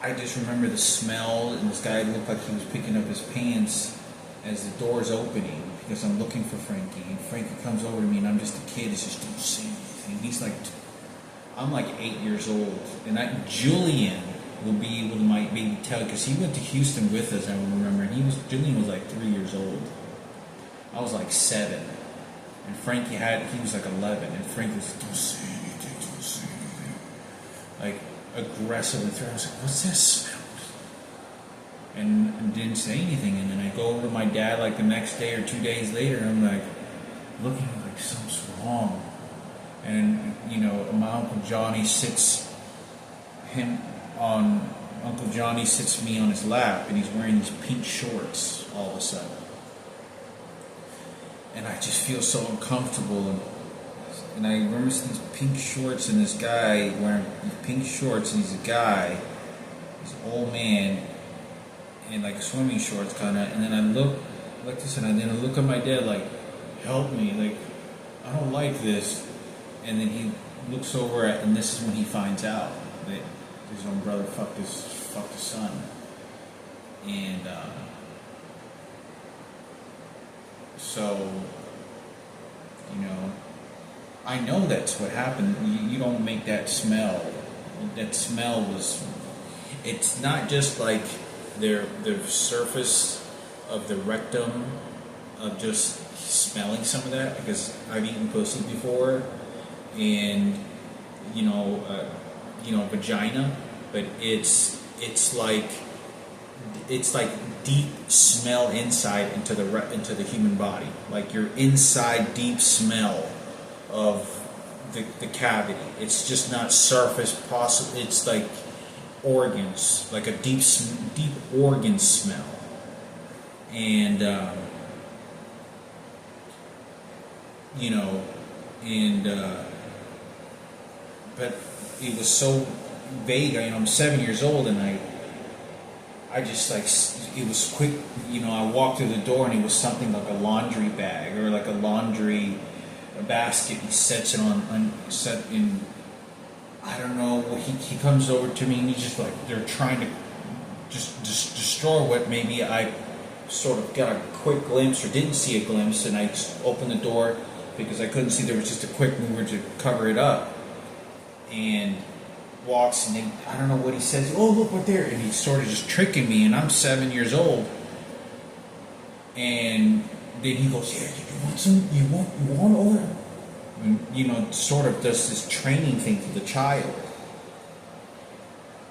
S1: I just remember the smell, and this guy looked like he was picking up his pants as the door's opening. because I'm looking for Frankie. And Frankie comes over to me, and I'm just a kid. It's just, don't say anything. He's like, I'm like 8 years old. And Julian will be able to maybe tell, because he went to Houston with us, I remember. And Julian was like 3 years old. I was like 7. And Frankie he was like 11. And Frankie was like, don't say anything, don't say anything. Like, aggressively through. I was like, what's that smell? And didn't say anything. And then I go over to my dad like the next day or 2 days later, and I'm like, looking like something's wrong. And, you know, my Uncle Johnny sits me on his lap, and he's wearing these pink shorts all of a sudden. And I just feel so uncomfortable. And I remember these pink shorts and this guy wearing these pink shorts, and he's a guy, he's an old man, in like swimming shorts kind of. And then I look like this, and then I look at my dad like, help me, like, I don't like this. And then he looks over at, and this is when he finds out that his own brother fucked his son. And so, you know, I know that's what happened. You don't make that smell. That smell was, it's not just like the surface of the rectum of just smelling some of that, because I've eaten pussy before, and vagina, but it's like deep smell inside into the human body, like your inside deep smell of the cavity. It's just not surface possible. It's like organs, like a deep organ smell. And but it was so vague. I'm 7 years old, and I just like, it was quick. I walked through the door, and it was something like a laundry bag or like a laundry basket. He sets it set in. I don't know. He comes over to me, and he's just like, they're trying to just destroy what maybe I sort of got a quick glimpse or didn't see a glimpse, and I just opened the door because I couldn't see. There was just a quick mover to cover it up, and walks, and then I don't know what he says. Oh, look right there, and he's sort of just tricking me, and I'm 7 years old, and then he goes, yeah, you want some? You want all that? And, sort of does this training thing to the child,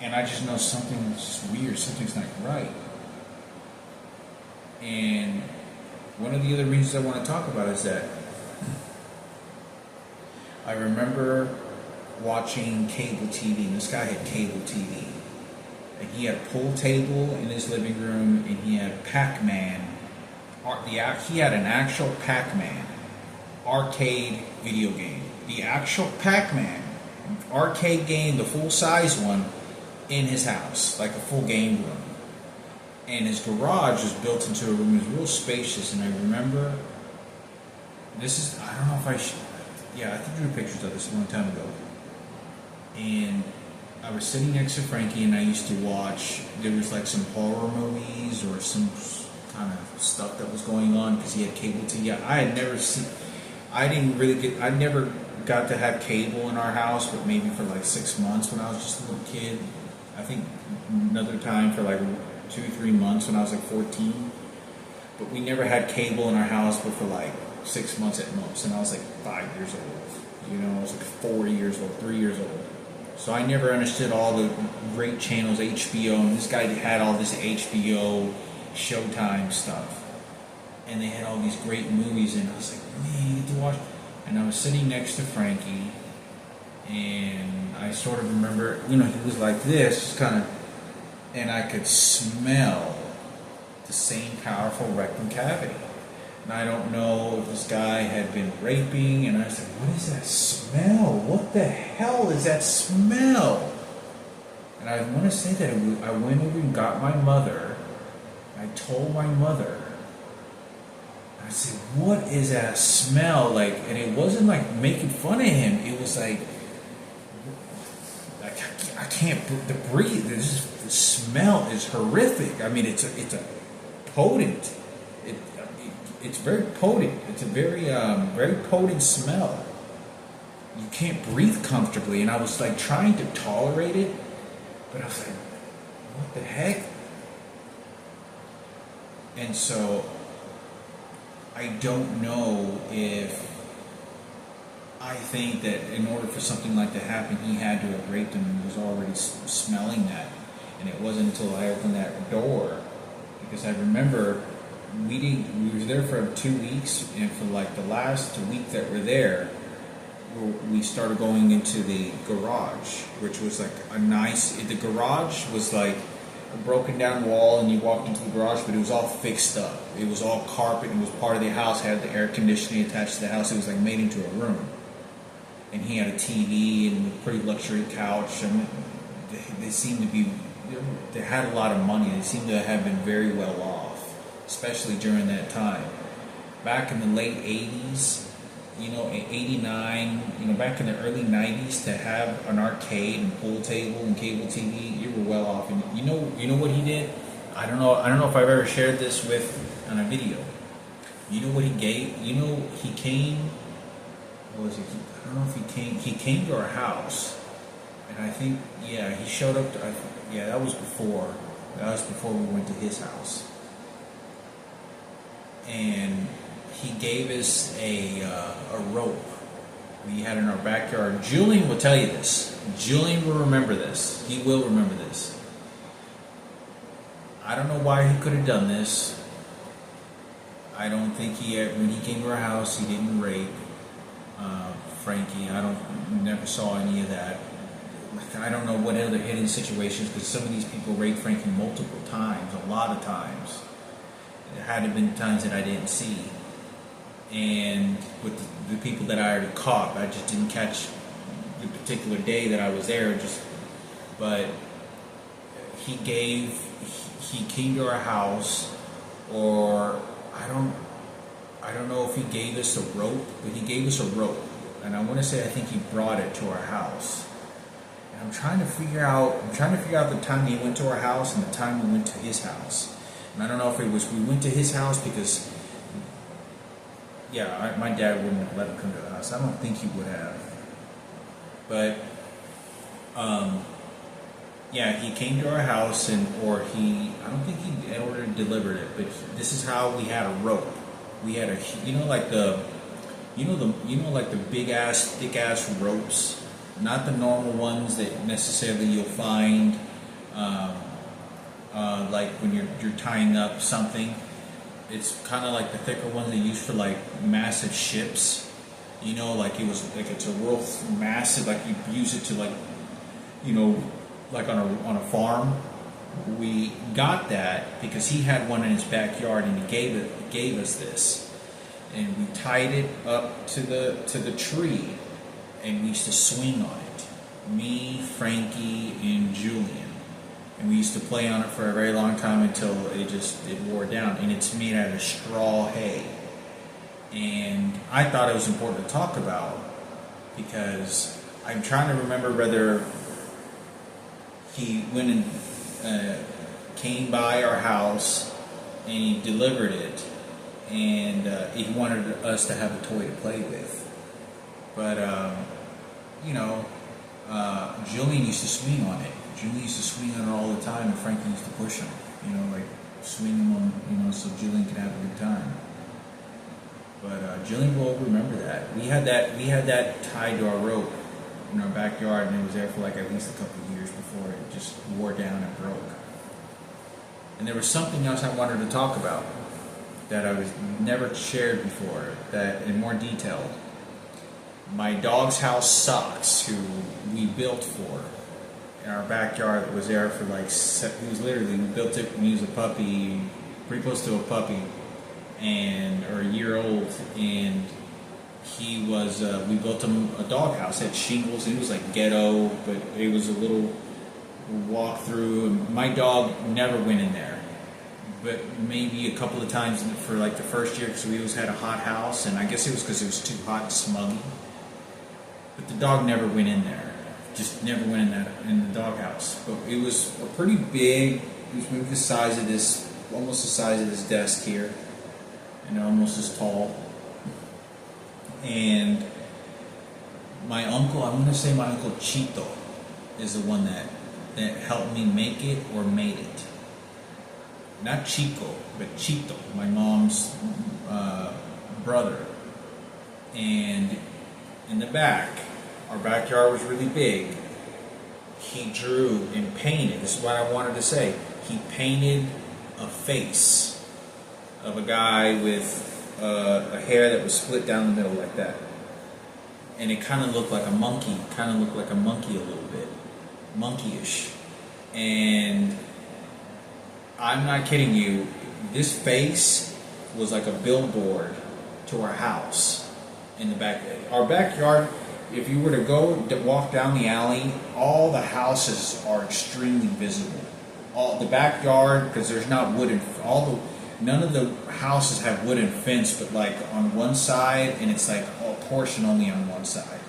S1: and I just know something's just weird, something's not right. And one of the other reasons I want to talk about is that I remember watching cable TV, and this guy had cable TV, and he had a pool table in his living room, and he had Pac-Man. He had an actual Pac-Man arcade video game. The actual Pac-Man arcade game, the full-size one, in his house, like a full game room. And his garage was built into a room. It was real spacious, and I remember, I don't know if I should, yeah, I drew pictures of this a long time ago. And I was sitting next to Frankie, and I used to watch, there was like some horror movies or some kind of stuff that was going on, because he had cable TV. I never got to have cable in our house, but maybe for like 6 months when I was just a little kid. I think another time for like 2-3 months when I was like 14. But we never had cable in our house but for like 6 months at most, and I was like 5 years old. I was like 4 years old, 3 years old. So I never understood all the great channels, HBO, and this guy had all this HBO, Showtime stuff. And they had all these great movies, and I was like, man, you get to watch. And I was sitting next to Frankie, and I sort of remember, he was like this, kind of, and I could smell the same powerful rectum cavity. And I don't know if this guy had been raping, and I said, what is that smell? What the hell is that smell? And I want to say that I went over and got my mother. I told my mother. I said, what is that smell? Like, and it wasn't like making fun of him. It was like I can't breathe. The smell is horrific. I mean, it's a potent. it's very potent. It's a very potent smell. You can't breathe comfortably, and I was like trying to tolerate it, but I was like, what the heck? And so I don't know if I think that in order for something like that to happen, he had to have raped him and was already smelling that. And it wasn't until I opened that door, because I remember we were there for 2 weeks, and for like the last week that we're there, we started going into the garage, which was like the garage was like a broken down wall, and you walked into the garage, but it was all fixed up. It was all carpet, and it was part of the house, had the air conditioning attached to the house. It was like made into a room. And he had a TV and a pretty luxury couch, and they seemed to be, they had a lot of money. They seemed to have been very well off, especially during that time. Back in the late 80s, 89, back in the early 90s, to have an arcade and pool table and cable TV, you were well off. And you know what he did? I don't know if I've ever shared this on a video. You know what he gave? He came. What was it? I don't know if he came. He came to our house, and I think, he showed up. That was before. That was before we went to his house, and he gave us a rope we had in our backyard. Julian will tell you this. Julian will remember this. He will remember this. I don't know why he could have done this. I don't think when he came to our house, he didn't rape Frankie. Never saw any of that. I don't know what other hidden situations, because some of these people raped Frankie multiple times, a lot of times. There had to have been times that I didn't see. And with the people that I already caught, I just didn't catch the particular day that I was there. But he came to our house, or I don't know if he gave us a rope, but he gave us a rope. And I want to say I think he brought it to our house. And I'm trying to figure out the time he went to our house and the time we went to his house. And I don't know if it was we went to his house because my dad wouldn't have let him come to the house. I don't think he would have. But he came to our house, I don't think he ordered and delivered it, but this is how we had a rope. We had like the big ass, thick ass ropes, not the normal ones that necessarily you'll find, like when you're tying up something. It's kind of like the thicker ones they use for like massive ships. Like it's a real massive, like you use it to like on a farm. We got that because he had one in his backyard, and he gave us this, and we tied it up to the tree, and we used to swing on it. Me, Frankie, and Julian. And we used to play on it for a very long time until it wore down. And it's made out of straw hay. And I thought it was important to talk about, because I'm trying to remember whether he went and came by our house and he delivered it, and he wanted us to have a toy to play with. But Julian used to swing on it. Julian used to swing on it all the time, and Frankie used to push him, like swing him on, so Julian could have a good time. But Julian will remember that. We had that tied to our rope in our backyard, and it was there for like at least a couple of years before it just wore down and broke. And there was something else I wanted to talk about that I was never shared before, that in more detail. My dog's house Socks, who we built for in our backyard, that was there for we built it when he was a puppy, pretty close to a puppy, or a year old, and he was, we built him a dog house. It had shingles, and it was like ghetto, but it was a little walk through, and my dog never went in there, but maybe a couple of times for like the first year, because we always had a hot house, and I guess it was because it was too hot and smuggy. But the dog never went in there. Just never went in the doghouse. But it was a pretty big. It was maybe the size of this, almost the size of this desk here. and they're almost as tall. And my uncle, I'm going to say my uncle Chito, is the one that helped me make it or made it. Not Chico, but Chito, my mom's brother. And in the back, our backyard was really big. He drew and painted, this is what I wanted to say, he painted a face of a guy with a hair that was split down the middle like that. And it kind of looked like a monkey, a little bit, monkeyish. And I'm not kidding you, this face was like a billboard to our house in the back. Our backyard, if you were to go walk down the alley, all the houses are extremely visible. All the backyard, because there's not wooden, none of the houses have wooden fence, but like on one side, and it's like a portion only on one side.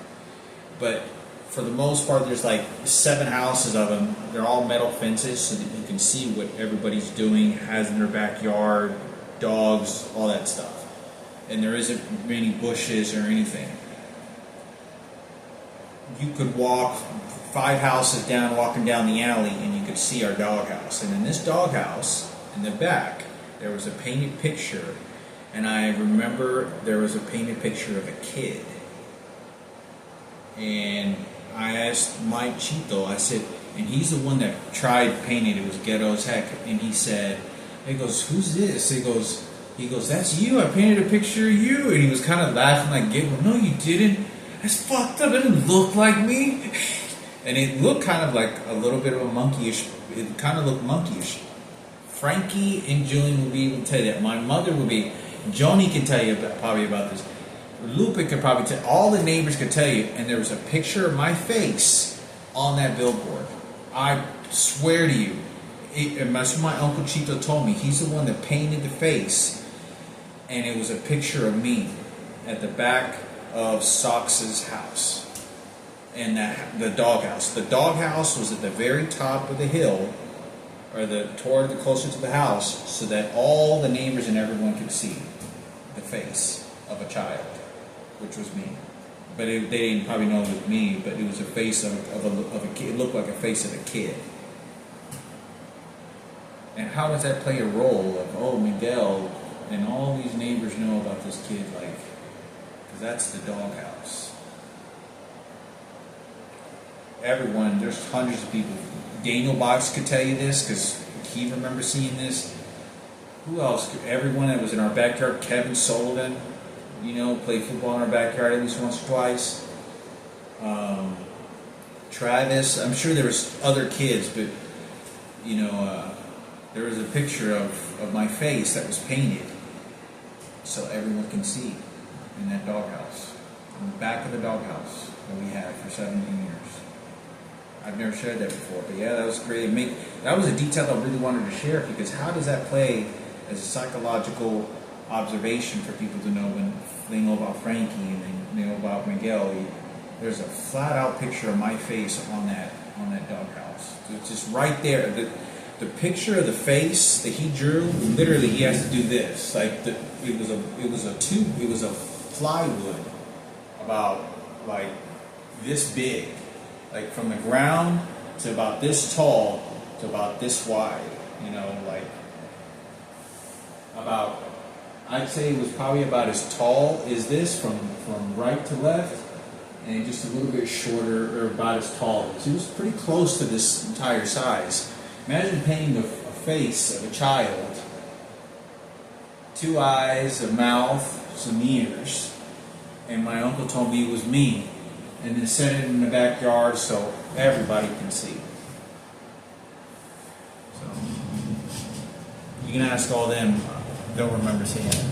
S1: But for the most part, there's like 7 houses of them. They're all metal fences, so that you can see what everybody's doing, has in their backyard, dogs, all that stuff. And there isn't many bushes or anything. You could walk 5 houses down, walking down the alley, and you could see our doghouse. And in this doghouse, in the back, there was a painted picture, and I remember there was a painted picture of a kid. And I asked Mike Chito, I said, and he's the one that tried painting, it was ghetto as heck, and he said, he goes, who's this? He goes, that's you, I painted a picture of you. And he was kind of laughing like, giggling, no you didn't, that's fucked up, it didn't look like me. And it looked kind of like a little bit of a monkeyish, it kind of looked monkeyish. Frankie and Julian will be able to tell you that. My mother will be, Joni can tell you probably about this. Lupe could probably tell, all the neighbors could tell you, and there was a picture of my face on that billboard. I swear to you, and that's what my Uncle Chito told me. He's the one that painted the face, and it was a picture of me at the back of Sox's house, and the doghouse. The doghouse was at the very top of the hill, or toward the closer to the house, so that all the neighbors and everyone could see the face of a child, which was me. But they didn't probably know it was me, but it was a face of a kid. It looked like a face of a kid. And how does that play a role of, oh, Miguel, and all these neighbors know about this kid, like, because that's the doghouse. Everyone, there's hundreds of people. Daniel Box could tell you this, because he remembers seeing this. Who else? Everyone that was in our backyard, Kevin Sullivan, played football in our backyard at least once or twice. Travis, I'm sure there was other kids, but, there was a picture of my face that was painted so everyone can see in that doghouse, in the back of the doghouse that we had for 17 years. I've never shared that before, but yeah, that was great. That was a detail I really wanted to share, because how does that play as a psychological observation for people to know when they know about Frankie and they know about Miguel? There's a flat out picture of my face on that doghouse. It's just right there. The picture of the face that he drew, literally he has to do this. Like it was a plywood about like this big, like from the ground to about this tall to about this wide. I'd say it was probably about as tall as this from right to left, and just a little bit shorter, or about as tall. So it was pretty close to this entire size. Imagine painting a face of a child, 2 eyes, a mouth, some ears, and my uncle told me it was me, and then set it in the backyard so everybody can see. So you can ask all them, they'll remember seeing it.